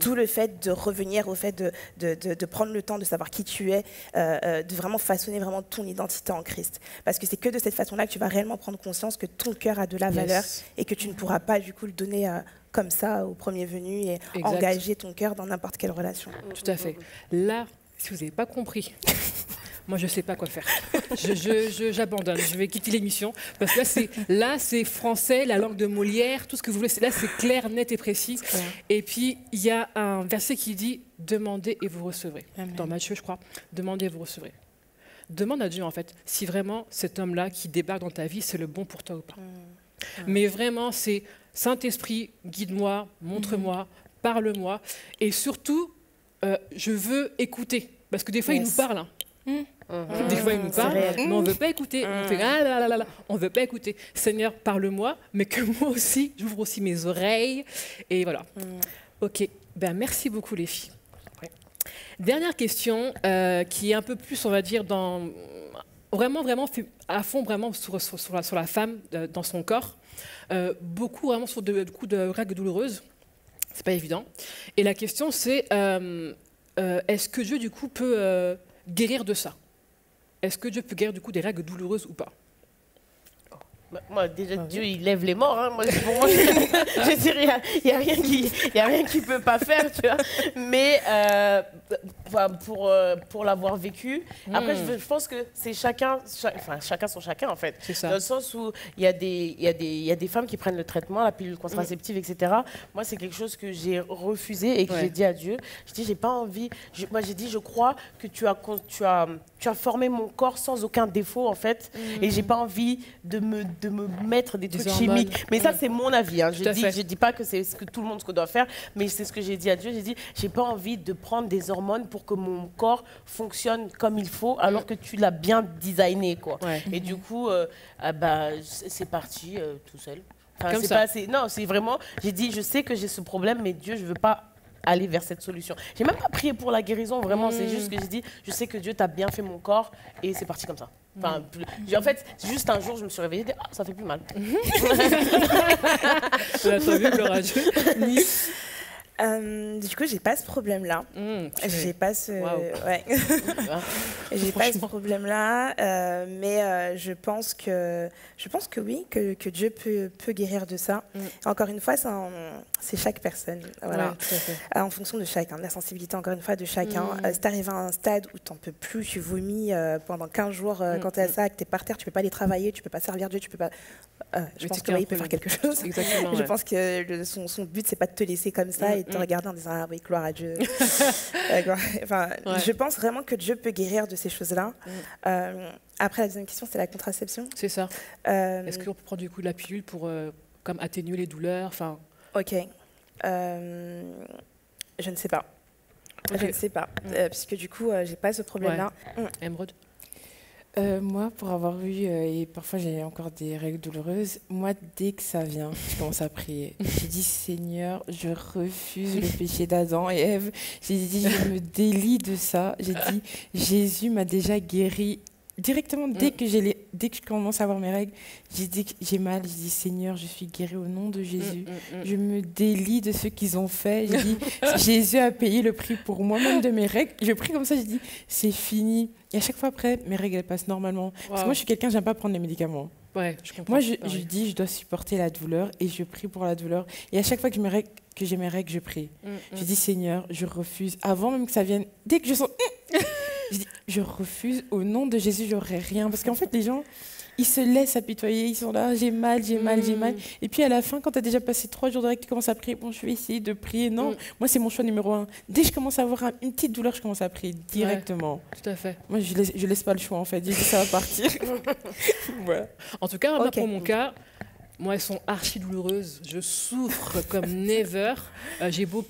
D'où le fait de revenir au fait de prendre le temps de savoir qui tu es, de vraiment façonner vraiment ton identité en Christ. Parce que c'est que de cette façon-là que tu vas réellement prendre conscience que ton cœur a de la valeur et que tu ne pourras pas du coup le donner comme ça au premier venu et engager ton cœur dans n'importe quelle relation. Tout à fait. Là, si vous n'avez pas compris... Moi, je ne sais pas quoi faire. J'abandonne. Je vais quitter l'émission. Parce que là, c'est français, la langue de Molière, tout ce que vous voulez. Là, c'est clair, net et précis. Ouais. Et puis, il y a un verset qui dit « Demandez et vous recevrez ». Dans Matthieu, je crois. « Demandez et vous recevrez ». Demande à Dieu, en fait, si vraiment cet homme-là qui débarque dans ta vie, c'est le bon pour toi ou pas. Mais vraiment, c'est « Saint-Esprit, guide-moi, montre-moi, parle-moi. » Et surtout, je veux écouter. Parce que des fois, il nous parle. Des fois, il nous parle, mais on ne veut pas écouter. On fait ah là là là là. On ne veut pas écouter. Seigneur, parle-moi, mais que moi aussi, j'ouvre aussi mes oreilles. Et voilà. Ok. Ben, merci beaucoup, les filles. Ouais. Dernière question, qui est un peu plus, on va dire, vraiment à fond, vraiment sur la femme, dans son corps. Beaucoup vraiment sur de règles douloureuses. C'est pas évident. Et la question, c'est est-ce que Dieu, du coup, peut guérir de ça? Est-ce que Dieu peut guérir du coup des règles douloureuses ou pas? Moi, déjà, Dieu, il lève les morts. Hein. Moi, pour moi, je dirais, il n'y a rien qu'il ne peut pas faire, tu vois. Mais pour l'avoir vécu, après, je pense que c'est chacun son chacun, en fait. C'est ça. Dans le sens où il y a des femmes qui prennent le traitement, la pilule contraceptive, etc. Moi, c'est quelque chose que j'ai refusé et que j'ai dit à Dieu. Je dis, j'ai pas envie. Moi, j'ai dit, je crois que tu as formé mon corps sans aucun défaut, en fait. Et j'ai pas envie de me mettre des trucs chimiques. Mais ça, c'est mon avis. Hein. Je dis pas que c'est ce que tout le monde doit faire, mais c'est ce que j'ai dit à Dieu. J'ai dit, j'ai pas envie de prendre des hormones pour que mon corps fonctionne comme il faut, alors que tu l'as bien designé, quoi. Et du coup, c'est parti tout seul. Enfin, comme ça. Non, c'est vraiment, j'ai dit, je sais que j'ai ce problème, mais Dieu, je veux pas aller vers cette solution. J'ai même pas prié pour la guérison, vraiment, c'est juste que j'ai dit, je sais que Dieu t'a bien fait mon corps, et c'est parti comme ça. Enfin, en fait, juste un jour, je me suis réveillée et dit, ah, ça fait plus mal. T'as vu, Laura, du coup, j'ai pas ce problème-là. J'ai pas ce, j'ai pas ce problème-là, mais je pense que oui, que Dieu peut guérir de ça. Encore une fois, c'est chaque personne, voilà. En fonction de chacun, de la sensibilité, encore une fois, de chacun. Si t'arrives à un stade où t'en peux plus, tu vomis pendant 15 jours, quand t'es à ça, que t'es par terre, tu peux pas aller travailler, tu peux pas servir Dieu, tu peux pas. Je pense que oui, il peut faire quelque chose. Exactement, je pense que son but, c'est pas de te laisser comme ça et de te regarder en disant ah oui, gloire à Dieu. Je pense vraiment que Dieu peut guérir de ces choses-là. Après, la deuxième question, c'est la contraception. C'est ça. Est-ce qu'on peut prendre du coup de la pilule pour comme atténuer les douleurs, Ok. Je ne sais pas. Je ne sais pas. Puisque du coup, j'ai pas ce problème-là. Emeraude? Moi, pour avoir eu, et parfois j'ai encore des règles douloureuses, moi, dès que ça vient, je commence à prier. J'ai dit, Seigneur, je refuse le péché d'Adam et Ève. J'ai dit, je me délie de ça. J'ai dit, Jésus m'a déjà guéri. Directement, dès que je commence à avoir mes règles, j'ai dit que j'ai mal, j'ai dit Seigneur, je suis guérie au nom de Jésus. Je me délie de ce qu'ils ont fait. J'ai dit, Jésus a payé le prix pour moi-même de mes règles. Je prie comme ça, j'ai dit, c'est fini. Et à chaque fois après, mes règles elles passent normalement. Parce que moi, je suis quelqu'un, j'aime pas prendre les médicaments. Ouais, je comprends. Moi, je dis, je dois supporter la douleur et je prie pour la douleur. Et à chaque fois que j'ai mes règles, je prie. Je dis Seigneur, je refuse. Avant même que ça vienne, dès que je sens... Je dis, je refuse, au nom de Jésus, j'aurai rien. Parce qu'en fait, les gens, ils se laissent apitoyer, ils sont là, j'ai mal, j'ai mal, j'ai mal. Et puis à la fin, quand tu as déjà passé 3 jours direct, tu commences à prier, bon, je vais essayer de prier. Non, moi, c'est mon choix numéro 1. Dès que je commence à avoir une petite douleur, je commence à prier directement. Ouais, tout à fait. Moi, je laisse pas le choix, en fait. Je dis, ça va partir. Voilà. En tout cas, moi, pour mon cas, moi, elles sont archi douloureuses. Je souffre comme never. J'ai beau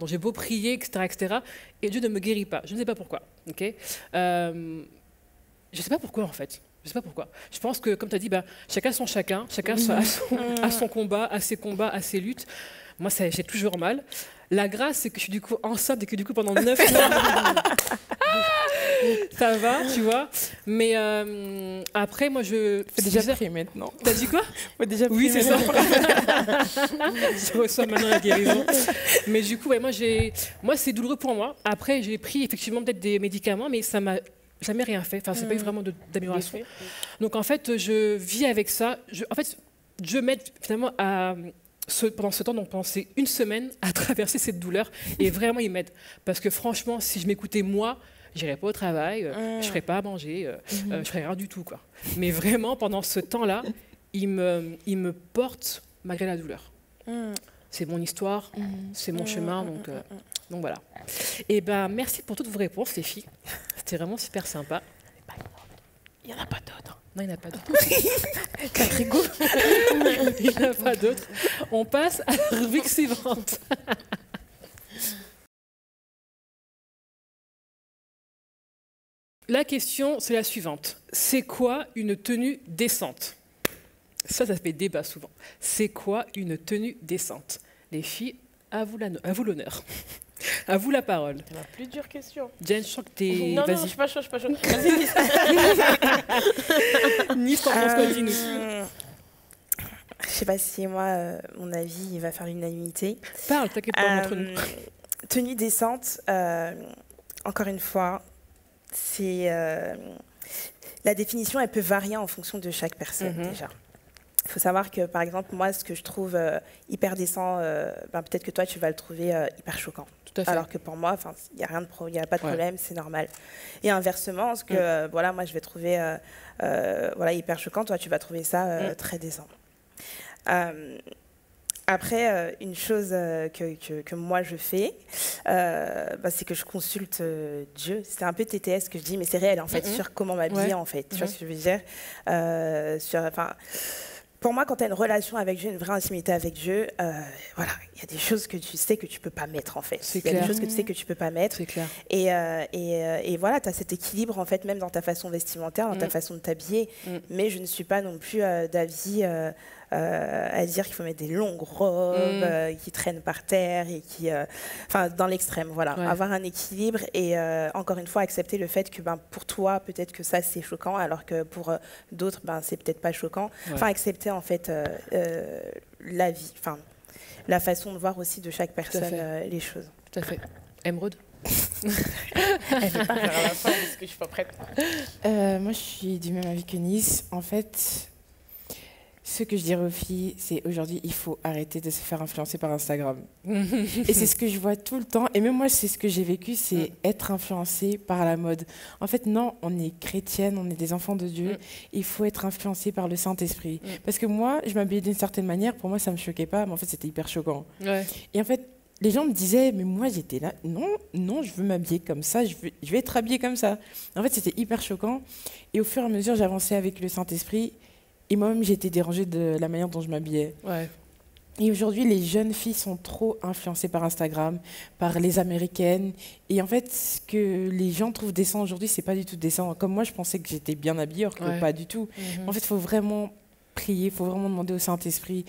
j'ai beau prier, etc., et Dieu ne me guérit pas. Je ne sais pas pourquoi. Ok. Je ne sais pas pourquoi, en fait. Je sais pas pourquoi. Je pense que, comme tu as dit, chacun son chacun. Chacun a son combat, a ses combats, a ses luttes. Moi, j'ai toujours mal. La grâce, c'est que je suis du coup enceinte et que du coup, pendant 9 mois, ça va, tu vois. Mais après, moi, je... Faut déjà prier maintenant. T'as dit quoi? Faut déjà prier. Oui, c'est ça. Je reçois maintenant la guérison. Mais du coup, ouais, moi, c'est douloureux pour moi. Après, j'ai pris effectivement peut-être des médicaments, mais ça m'a jamais rien fait. Enfin, c'est pas eu vraiment d'amélioration. Donc, en fait, je vis avec ça. Je m'aide finalement pendant ce temps, donc pendant ces 1 semaine, à traverser cette douleur. Et vraiment, il m'aide. Parce que franchement, si je m'écoutais moi, j'irais pas au travail, je ferais pas à manger, je ferais rien du tout, quoi. Mais vraiment, pendant ce temps-là, il me porte malgré la douleur. C'est mon histoire, c'est mon chemin, donc voilà. Et merci pour toutes vos réponses, les filles. C'était vraiment super sympa. Il n'y en a pas d'autres. Non, il n'y en a pas d'autres. Il n'y en a pas d'autres. On passe à la rubrique suivante. La question, c'est la suivante. C'est quoi une tenue décente? Ça fait débat souvent. C'est quoi une tenue décente? Les filles, à vous l'honneur. À vous la parole. C'est la plus dure question. Jen, je sens que t'es... Non, Vas-y. je suis pas chaud. Vas-y, Nice, t'en penses quoi, dis-nous. Je sais pas si moi, mon avis, il va faire l'unanimité. Parle, t'inquiète pas, entre nous. Tenue décente, encore une fois, c'est... la définition, elle peut varier en fonction de chaque personne, déjà. Il faut savoir que, par exemple, moi, ce que je trouve hyper décent, peut-être que toi, tu vas le trouver hyper choquant. Tout à fait. Alors que pour moi, il n'y a pas de problème, c'est normal. Et inversement, ce que moi, je vais trouver hyper choquant, toi, tu vas trouver ça très décent. Après, une chose que moi je fais, c'est que je consulte Dieu. C'est un peu TTS ce que je dis, mais c'est réel en fait, sur comment m'habiller en fait. Tu vois ce que je veux dire pour moi, quand tu as une relation avec Dieu, une vraie intimité avec Dieu, il y a des choses que tu sais que tu peux pas mettre en fait. Il y a des choses que tu sais que tu peux pas mettre. C'est clair. Et voilà, tu as cet équilibre en fait, même dans ta façon vestimentaire, dans ta façon de t'habiller. Mais je ne suis pas non plus d'avis à dire qu'il faut mettre des longues robes qui traînent par terre et qui, dans l'extrême, voilà. Avoir un équilibre et encore une fois accepter le fait que pour toi peut-être que ça c'est choquant alors que pour d'autres c'est peut-être pas choquant. Accepter en fait la vie, la façon de voir aussi de chaque personne les choses. Tout à fait. Émeraude. Elle veut pas faire à la fin parce que je suis pas prête. Moi, je suis du même avis que Nice. En fait, ce que je dirais aux filles, c'est aujourd'hui, il faut arrêter de se faire influencer par Instagram. Et c'est ce que je vois tout le temps. Et même moi, c'est ce que j'ai vécu, c'est être influencée par la mode. En fait, non, on est chrétienne, on est des enfants de Dieu. Il faut être influencé par le Saint-Esprit. Parce que moi, je m'habillais d'une certaine manière. Pour moi, ça me choquait pas, mais en fait, c'était hyper choquant. Et en fait, les gens me disaient, mais moi j'étais là, non, je veux m'habiller comme ça, je vais être habillée comme ça. En fait, c'était hyper choquant. Et au fur et à mesure, j'avançais avec le Saint-Esprit. Et moi-même, j'ai été dérangée de la manière dont je m'habillais. Et aujourd'hui, les jeunes filles sont trop influencées par Instagram, par les Américaines. Et en fait, ce que les gens trouvent décent aujourd'hui, c'est pas du tout décent. Comme moi, je pensais que j'étais bien habillée, or que pas du tout. En fait, il faut vraiment prier, il faut vraiment demander au Saint-Esprit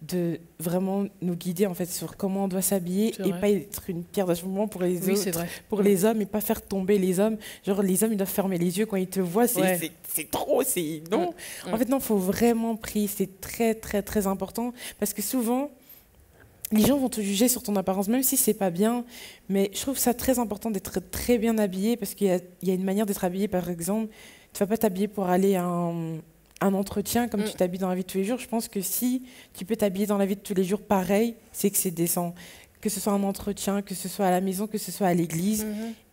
de vraiment nous guider en fait sur comment on doit s'habiller et pas être une pierre d'achoppement pour les autres, pour les hommes et pas faire tomber les hommes. Genre les hommes ils doivent fermer les yeux quand ils te voient, c'est trop, c'est non. En fait non, faut vraiment prier, c'est très très très important parce que souvent les gens vont te juger sur ton apparence même si c'est pas bien, mais je trouve ça très important d'être très bien habillé parce qu'il y a une manière d'être habillé. Par exemple, tu vas pas t'habiller pour aller à un entretien comme tu t'habilles dans la vie de tous les jours. Je pense que si tu peux t'habiller dans la vie de tous les jours pareil, c'est que c'est décent. que ce soit un entretien, que ce soit à la maison, que ce soit à l'église,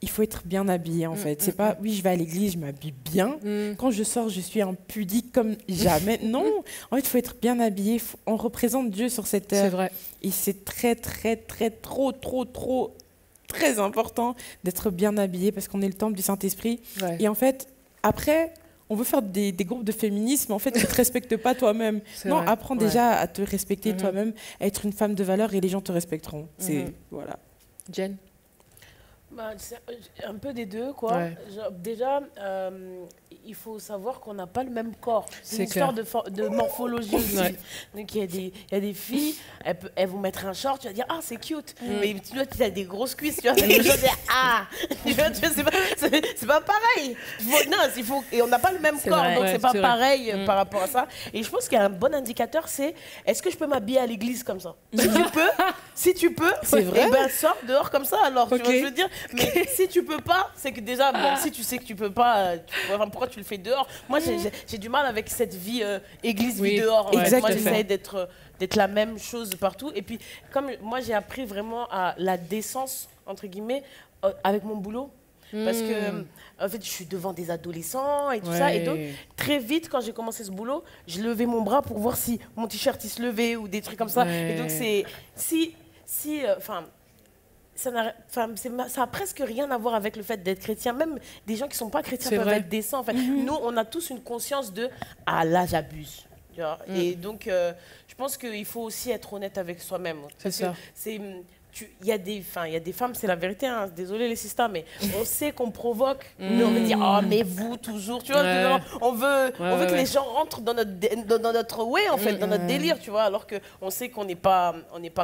il faut être bien habillé en fait. C'est pas, oui, je vais à l'église, je m'habille bien. Quand je sors, je suis impudique comme jamais. Non, en fait, il faut être bien habillé. On représente Dieu sur cette terre. C'est vrai. Et c'est très, très important d'être bien habillé parce qu'on est le temple du Saint-Esprit. Ouais. Et en fait, après, on veut faire des groupes de féminisme. En fait, tu ne te respectes pas toi-même. Non, vrai. apprends déjà à te respecter toi-même, à être une femme de valeur et les gens te respecteront. C'est voilà. Jen? Bah, c'est un peu des deux, quoi. Ouais. Genre, déjà, il faut savoir qu'on n'a pas le même corps. C'est C'est une histoire clair. de morphologie aussi. Ouais. Donc, il y a des filles, elles vont mettre un short, tu vas dire, ah, c'est cute. Mais tu vois, tu as des grosses cuisses, tu vois. Les gens disent, ah, tu vois, c'est pas pareil. Et on n'a pas le même corps, vrai. donc Ouais, c'est pas c'est vrai. pareil par rapport à ça. Et je pense qu'il y a un bon indicateur, c'est est-ce que je peux m'habiller à l'église comme ça? Si tu peux, C'est vrai. eh ben, sors dehors comme ça alors. Tu Ok. vois ce que je veux dire? Mais si tu peux pas, c'est que déjà, bon, si tu sais que tu peux pas, pourquoi tu le fais dehors? Moi, j'ai du mal avec cette vie église, Oui, vie dehors. En fait. exactement. Moi, j'essaie d'être la même chose partout. Et puis, comme moi, j'ai appris vraiment à la décence, entre guillemets, avec mon boulot. Parce que, en fait, je suis devant des adolescents et tout ça. Et donc, très vite, quand j'ai commencé ce boulot, je levais mon bras pour voir si mon t-shirt il se levait ou des trucs comme ça. Ouais. Et donc, ça a presque rien à voir avec le fait d'être chrétien. Même des gens qui ne sont pas chrétiens C'est peuvent vrai. être décents. En fait. Nous, on a tous une conscience de « Ah, là, j'abuse ». Tu vois. Et donc, je pense qu'il faut aussi être honnête avec soi-même. C'est ça. Il y a des femmes, c'est la vérité, hein, désolé les sisters, mais on sait qu'on provoque, mais on veut dire, oh mais vous toujours, tu vois, Ouais. on veut que ouais. les gens rentrent dans notre way, en fait, dans notre délire, tu vois, alors qu'on sait qu'on n'est pas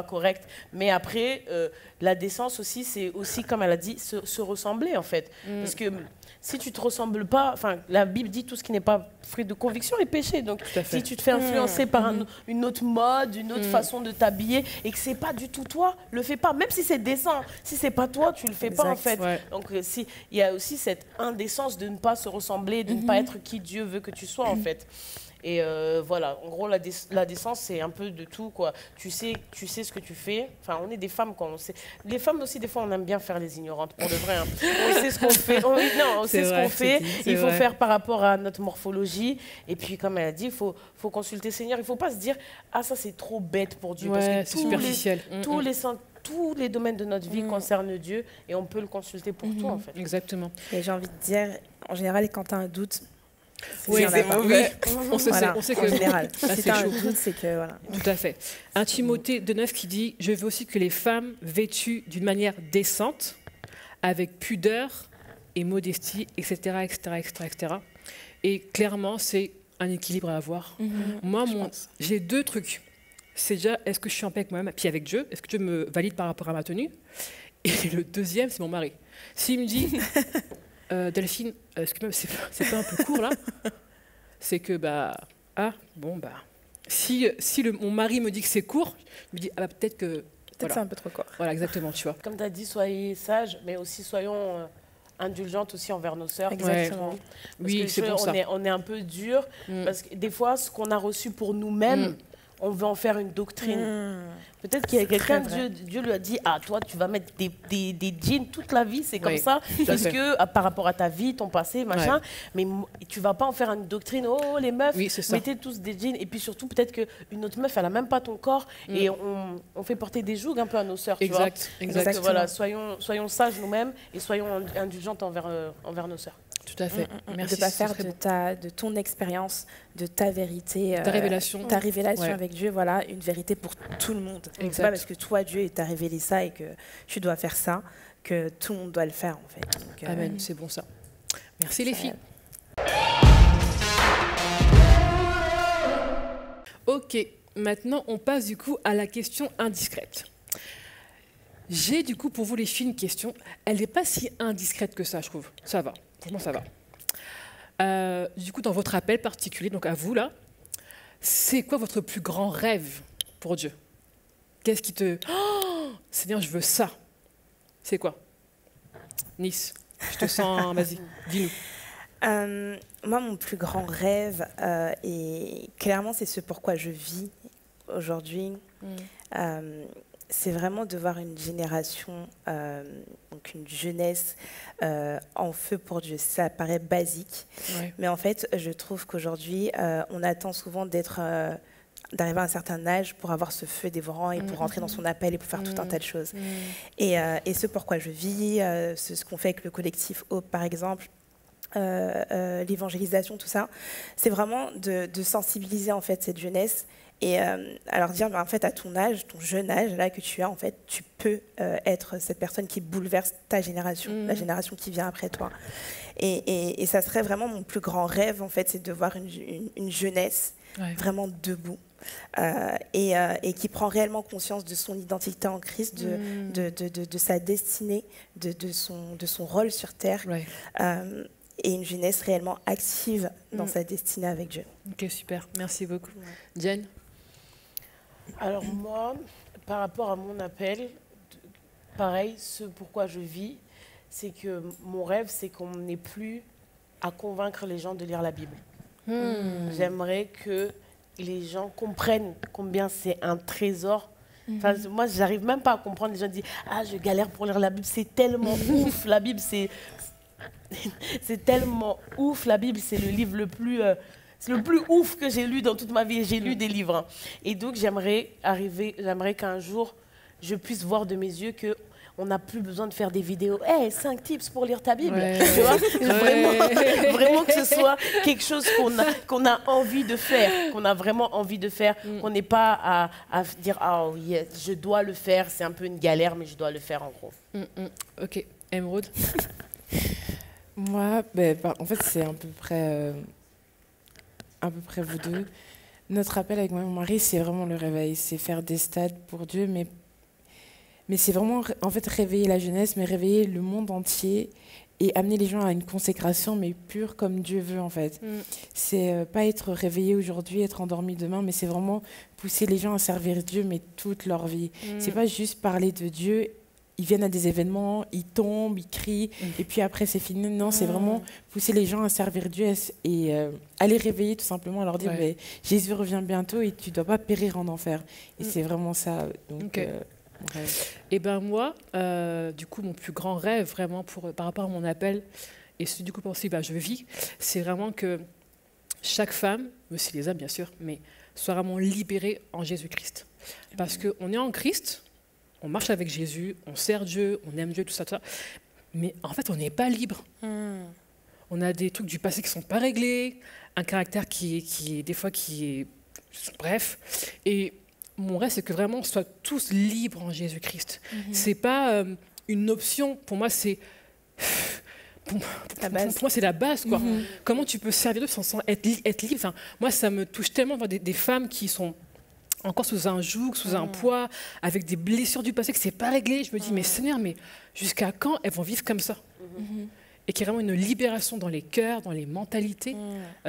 correct. Mais après, la décence aussi, c'est aussi, comme elle a dit, se ressembler, en fait. Parce que si tu te ressembles pas, enfin, la Bible dit tout ce qui n'est pas fruit de conviction est péché. Donc, à fait. si tu te fais influencer par une autre mode, une autre façon de t'habiller, et que c'est pas du tout toi, le fais pas. Même si c'est décent, si c'est pas toi, tu le fais pas en fait. Ouais. Donc, il y a aussi cette indécence de ne pas se ressembler, de ne pas être qui Dieu veut que tu sois en fait. Et voilà, en gros, la décence, c'est un peu de tout, quoi. Tu sais ce que tu fais. Enfin, on est des femmes, quoi. On sait. Les femmes aussi, des fois, on aime bien faire les ignorantes, pour de vrai. Hein. On sait ce qu'on fait. On C'est sait ce vrai, qu'on fait. c'est Il faut vrai. faire par rapport à notre morphologie. Et puis, comme elle a dit, il faut consulter le Seigneur. Il ne faut pas se dire, ah, ça, c'est trop bête pour Dieu. Ouais, Parce c'est que superficiel. tous les domaines de notre vie concernent Dieu et on peut le consulter pour tout, en fait. Exactement. Et j'ai envie de dire, en général, quand tu as un doute, Oui, c'est c'est mauvais. On sait en que général. Là, Si c'est tu as un chaud. doute, c'est que voilà. Tout à fait. Un Timothée 2,9 qui dit « Je veux aussi que les femmes vêtues d'une manière décente, avec pudeur et modestie, etc. Et clairement, c'est un équilibre à avoir. Moi, j'ai deux trucs. C'est déjà, est-ce que je suis en paix avec moi-même, puis avec Dieu? Est-ce que Dieu me valide par rapport à ma tenue? Et le deuxième, c'est mon mari. S'il me dit Delphine, excuse-moi, c'est pas un peu court là? C'est que, si mon mari me dit que c'est court, je me dis, peut-être que. Peut-être c'est un peu trop court. Voilà, exactement, tu vois. Comme tu as dit, soyez sages, mais aussi soyons indulgentes aussi envers nos sœurs. Exactement. Parce Oui, que c'est pour ça. on est un peu dur, parce que des fois, ce qu'on a reçu pour nous-mêmes, on veut en faire une doctrine. Peut-être qu'il y a quelqu'un, Dieu lui a dit, ah, toi, tu vas mettre des jeans toute la vie, c'est comme ça, parce que par rapport à ta vie, ton passé, machin, mais tu vas pas en faire une doctrine, oh, les meufs, mettez tous des jeans, et puis surtout, peut-être qu'une autre meuf, elle a même pas ton corps, et on fait porter des jougs un peu à nos sœurs, tu vois. Exact. Donc voilà, soyons sages nous-mêmes, et soyons indulgentes envers nos sœurs. Tout à fait. Merci. De ne pas faire de ton expérience, de ta vérité, ta révélation, avec Dieu, voilà, une vérité pour tout le monde. C'est pas parce que toi, Dieu t'a révélé ça et que tu dois faire ça, que tout le monde doit le faire, en fait. Donc, amen, c'est bon ça. Merci les filles. Ok, maintenant on passe du coup à la question indiscrète. J'ai du coup pour vous les filles une question. Elle n'est pas si indiscrète que ça, je trouve. Ça va, franchement ça va. Du coup, dans votre appel particulier, donc à vous là, c'est quoi votre plus grand rêve pour Dieu? Qu'est-ce qui te... Oh, Seigneur, je veux ça. C'est quoi? Nice, je te sens... Vas-y, dis-nous. Moi, mon plus grand rêve, et clairement, c'est ce pourquoi je vis aujourd'hui, c'est vraiment de voir une génération, donc une jeunesse en feu pour Dieu. Ça paraît basique, mais en fait, je trouve qu'aujourd'hui, on attend souvent d'arriver à un certain âge pour avoir ce feu dévorant et pour rentrer dans son appel et pour faire tout un tas de choses. Et ce pourquoi je vis, ce qu'on fait avec le collectif Hope, par exemple, l'évangélisation, tout ça, c'est vraiment de sensibiliser en fait cette jeunesse et alors dire en fait à ton âge, ton jeune âge là que tu as en fait, tu peux être cette personne qui bouleverse ta génération, la génération qui vient après toi. Et ça serait vraiment mon plus grand rêve en fait, c'est de voir une jeunesse vraiment debout. Et qui prend réellement conscience de son identité en Christ, de sa destinée, de son rôle sur terre, et une jeunesse réellement active dans sa destinée avec Dieu. Ok, super, merci beaucoup. Diane? Alors moi, par rapport à mon appel, pareil, ce pourquoi je vis, c'est que mon rêve, c'est qu'on n'ait plus à convaincre les gens de lire la Bible. J'aimerais que les gens comprennent combien c'est un trésor. Enfin, moi, j'arrive même pas à comprendre. Les gens disent « Ah, je galère pour lire la Bible. C'est tellement ouf. La Bible, c'est tellement ouf. La Bible, c'est le livre le plus ouf que j'ai lu dans toute ma vie. J'ai lu des livres. Hein. Et donc, j'aimerais qu'un jour, je puisse voir de mes yeux que on n'a plus besoin de faire des vidéos. Hey, 5 tips pour lire ta Bible. Tu vois, vraiment que ce soit quelque chose qu'on a envie de faire, qu'on a vraiment envie de faire, qu'on n'ait pas à dire ah oui, je dois le faire. C'est un peu une galère, mais je dois le faire en gros. Ok, Emeraude. Moi, en fait, c'est à peu près vous deux. Notre appel avec moi et mon mari, c'est vraiment le réveil. C'est faire des stades pour Dieu, mais c'est vraiment en fait réveiller la jeunesse, mais réveiller le monde entier et amener les gens à une consécration, mais pure comme Dieu veut en fait. C'est pas être réveillé aujourd'hui, être endormi demain, mais c'est vraiment pousser les gens à servir Dieu, mais toute leur vie. C'est pas juste parler de Dieu. Ils viennent à des événements, ils tombent, ils crient, et puis après c'est fini. Non, c'est vraiment pousser les gens à servir Dieu et à les réveiller tout simplement, à leur dire Jésus revient bientôt et tu ne dois pas périr en enfer. Et c'est vraiment ça. Donc, et ben moi, du coup, mon plus grand rêve vraiment par rapport à mon appel, et celui du coup pour celui je vis, c'est vraiment que chaque femme, aussi les hommes bien sûr, mais soit vraiment libérée en Jésus-Christ. Parce qu'on est en Christ, on marche avec Jésus, on sert Dieu, on aime Dieu, tout ça. Mais en fait, on n'est pas libre. On a des trucs du passé qui ne sont pas réglés, un caractère qui est des fois bref. Et mon rêve, c'est que vraiment on soit tous libres en Jésus-Christ. C'est pas une option. Pour moi, c'est pour moi, c'est la base, quoi. Comment tu peux servir Dieu sans être libre. Enfin, moi, ça me touche tellement de voir des femmes qui sont encore sous un joug, sous un poids, avec des blessures du passé que c'est pas réglé. Je me dis, mais Seigneur, mais jusqu'à quand elles vont vivre comme ça? Et qu'il y a vraiment une libération dans les cœurs, dans les mentalités,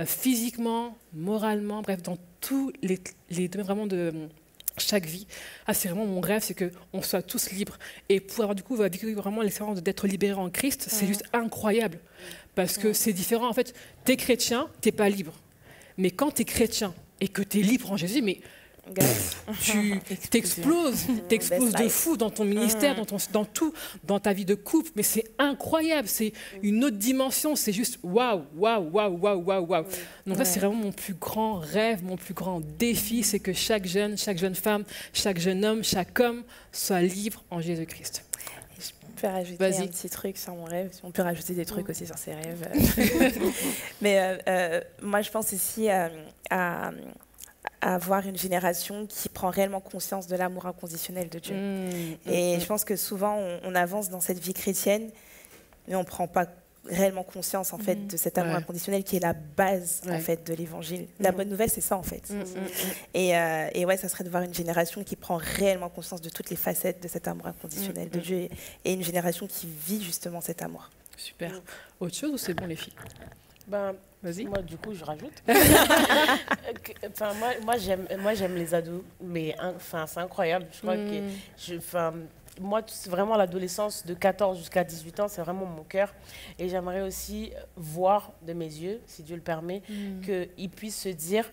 physiquement, moralement, bref, dans tous les domaines vraiment de chaque vie. C'est vraiment mon rêve, c'est qu'on soit tous libres. Et pour avoir du coup vécu vraiment l'expérience d'être libéré en Christ, c'est juste incroyable. Parce que c'est différent. En fait, t'es chrétien, t'es pas libre. Mais quand t'es chrétien et que t'es libre en Jésus, mais tu t'exploses de fou dans ton ministère, dans tout, dans ta vie de couple, mais c'est incroyable, c'est une autre dimension, c'est juste waouh. Donc là, c'est vraiment mon plus grand rêve, mon plus grand défi, c'est que chaque jeune femme, chaque jeune homme, chaque homme soit libre en Jésus-Christ. Je peux rajouter un petit truc sur mon rêve. On peut rajouter des trucs aussi sur ses rêves. Mais moi, je pense aussi à avoir une génération qui prend réellement conscience de l'amour inconditionnel de Dieu. Et je pense que souvent, on avance dans cette vie chrétienne, mais on ne prend pas réellement conscience en fait, de cet amour inconditionnel qui est la base en fait, de l'évangile. La bonne nouvelle, c'est ça en fait. Et ça serait de voir une génération qui prend réellement conscience de toutes les facettes de cet amour inconditionnel de Dieu et une génération qui vit justement cet amour. Super. Autre chose ou c'est bon les filles? Vas-y. Moi, du coup, je rajoute. Moi, j'aime les ados, mais c'est incroyable. Je crois que moi, c'est vraiment l'adolescence de 14 jusqu'à 18 ans, c'est vraiment mon cœur. Et j'aimerais aussi voir de mes yeux, si Dieu le permet, qu'ils puissent se dire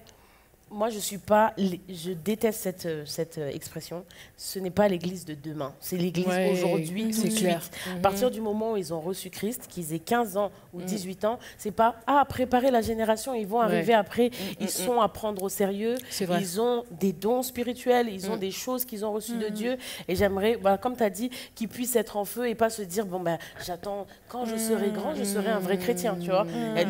moi, je déteste cette expression. Ce n'est pas l'église de demain, c'est l'église aujourd'hui, tout de suite. À partir du moment où ils ont reçu Christ, qu'ils aient 15 ans ou 18 ans, c'est pas préparer la génération, ils vont arriver après, ils sont à prendre au sérieux, ils ont des dons spirituels, ils ont des choses qu'ils ont reçues de Dieu. Et j'aimerais, comme tu as dit, qu'ils puissent être en feu et pas se dire, bon, ben, j'attends, quand je serai grand, je serai un vrai chrétien, tu vois.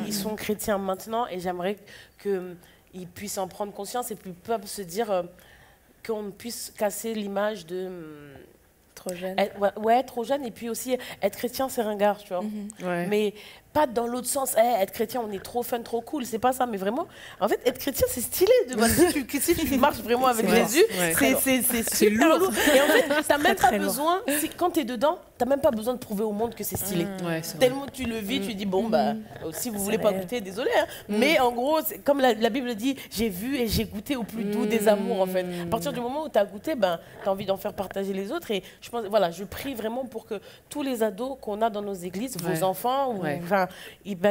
Ils sont chrétiens maintenant et j'aimerais qu'ils puissent en prendre conscience et puis peuvent se dire qu'on puisse casser l'image de... Trop jeune. Trop jeune. Et puis aussi, être chrétien, c'est ringard, tu vois. Mais pas dans l'autre sens. Être chrétien, on est trop fun, trop cool. C'est pas ça. Mais vraiment, en fait, être chrétien, c'est stylé. Si tu marches vraiment avec Jésus, c'est super lourd. Et en fait, t'as même pas besoin, quand t'es dedans, t'as même pas besoin de prouver au monde que c'est stylé. Tellement tu le vis, tu dis, bon, bah, si vous voulez pas goûter, désolé. Mais en gros, comme la Bible dit, j'ai vu et j'ai goûté au plus doux des amours, en fait. À partir du moment où t'as goûté, ben, t'as envie d'en faire partager les autres. Et je pense, voilà, je prie vraiment pour que tous les ados qu'on a dans nos églises, vos enfants,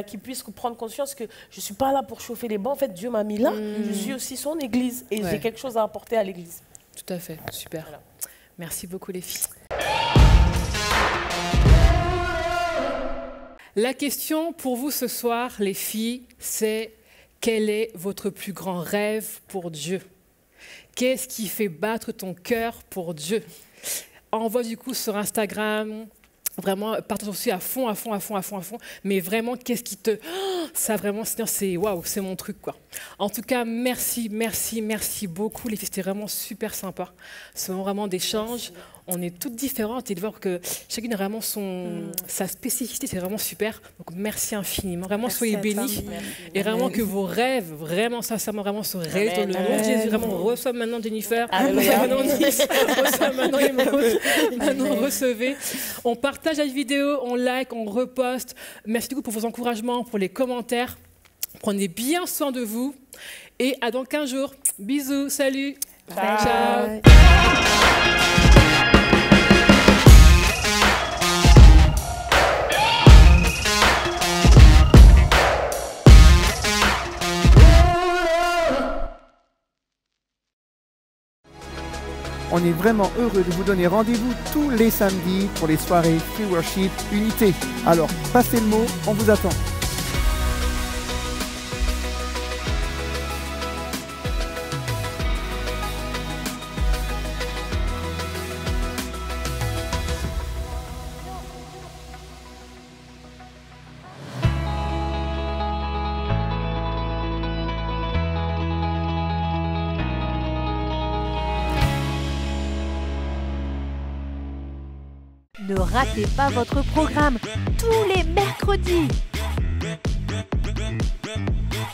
qu'ils puissent prendre conscience que je suis pas là pour chauffer les bancs. En fait, Dieu m'a mis là. Je suis aussi son église et j'ai quelque chose à apporter à l'église. Tout à fait, super. Voilà. Merci beaucoup les filles. La question pour vous ce soir, les filles, c'est quel est votre plus grand rêve pour Dieu? Qu'est-ce qui fait battre ton cœur pour Dieu? Envoie du coup sur Instagram, vraiment partage aussi à fond. Mais vraiment, qu'est-ce qui te... ça vraiment, c'est waouh, c'est mon truc quoi. En tout cas, merci beaucoup les filles, c'était vraiment super sympa. C'est vraiment d'échanges. On est toutes différentes et de voir que chacune a vraiment sa spécificité, c'est vraiment super. Donc merci infiniment. Vraiment, soyez bénis. Et vraiment que vos rêves, vraiment sincèrement, vraiment se réalisent dans le nom de Jésus. Vraiment, reçois maintenant Jennifer. Reçois maintenant Nice. Reçois maintenant Émeraude. Maintenant, recevez. On partage la vidéo, on like, on reposte. Merci beaucoup pour vos encouragements, pour les commentaires. Prenez bien soin de vous. Et à dans 15 jours. Bisous, salut. Ciao. On est vraiment heureux de vous donner rendez-vous tous les samedis pour les soirées Free Worship Unité. Alors, passez le mot, on vous attend. Ne ratez pas votre programme tous les mercredis.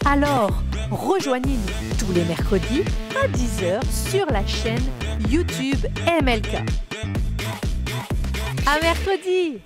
Alors, rejoignez-nous tous les mercredis à 10h sur la chaîne YouTube MLK. À mercredi!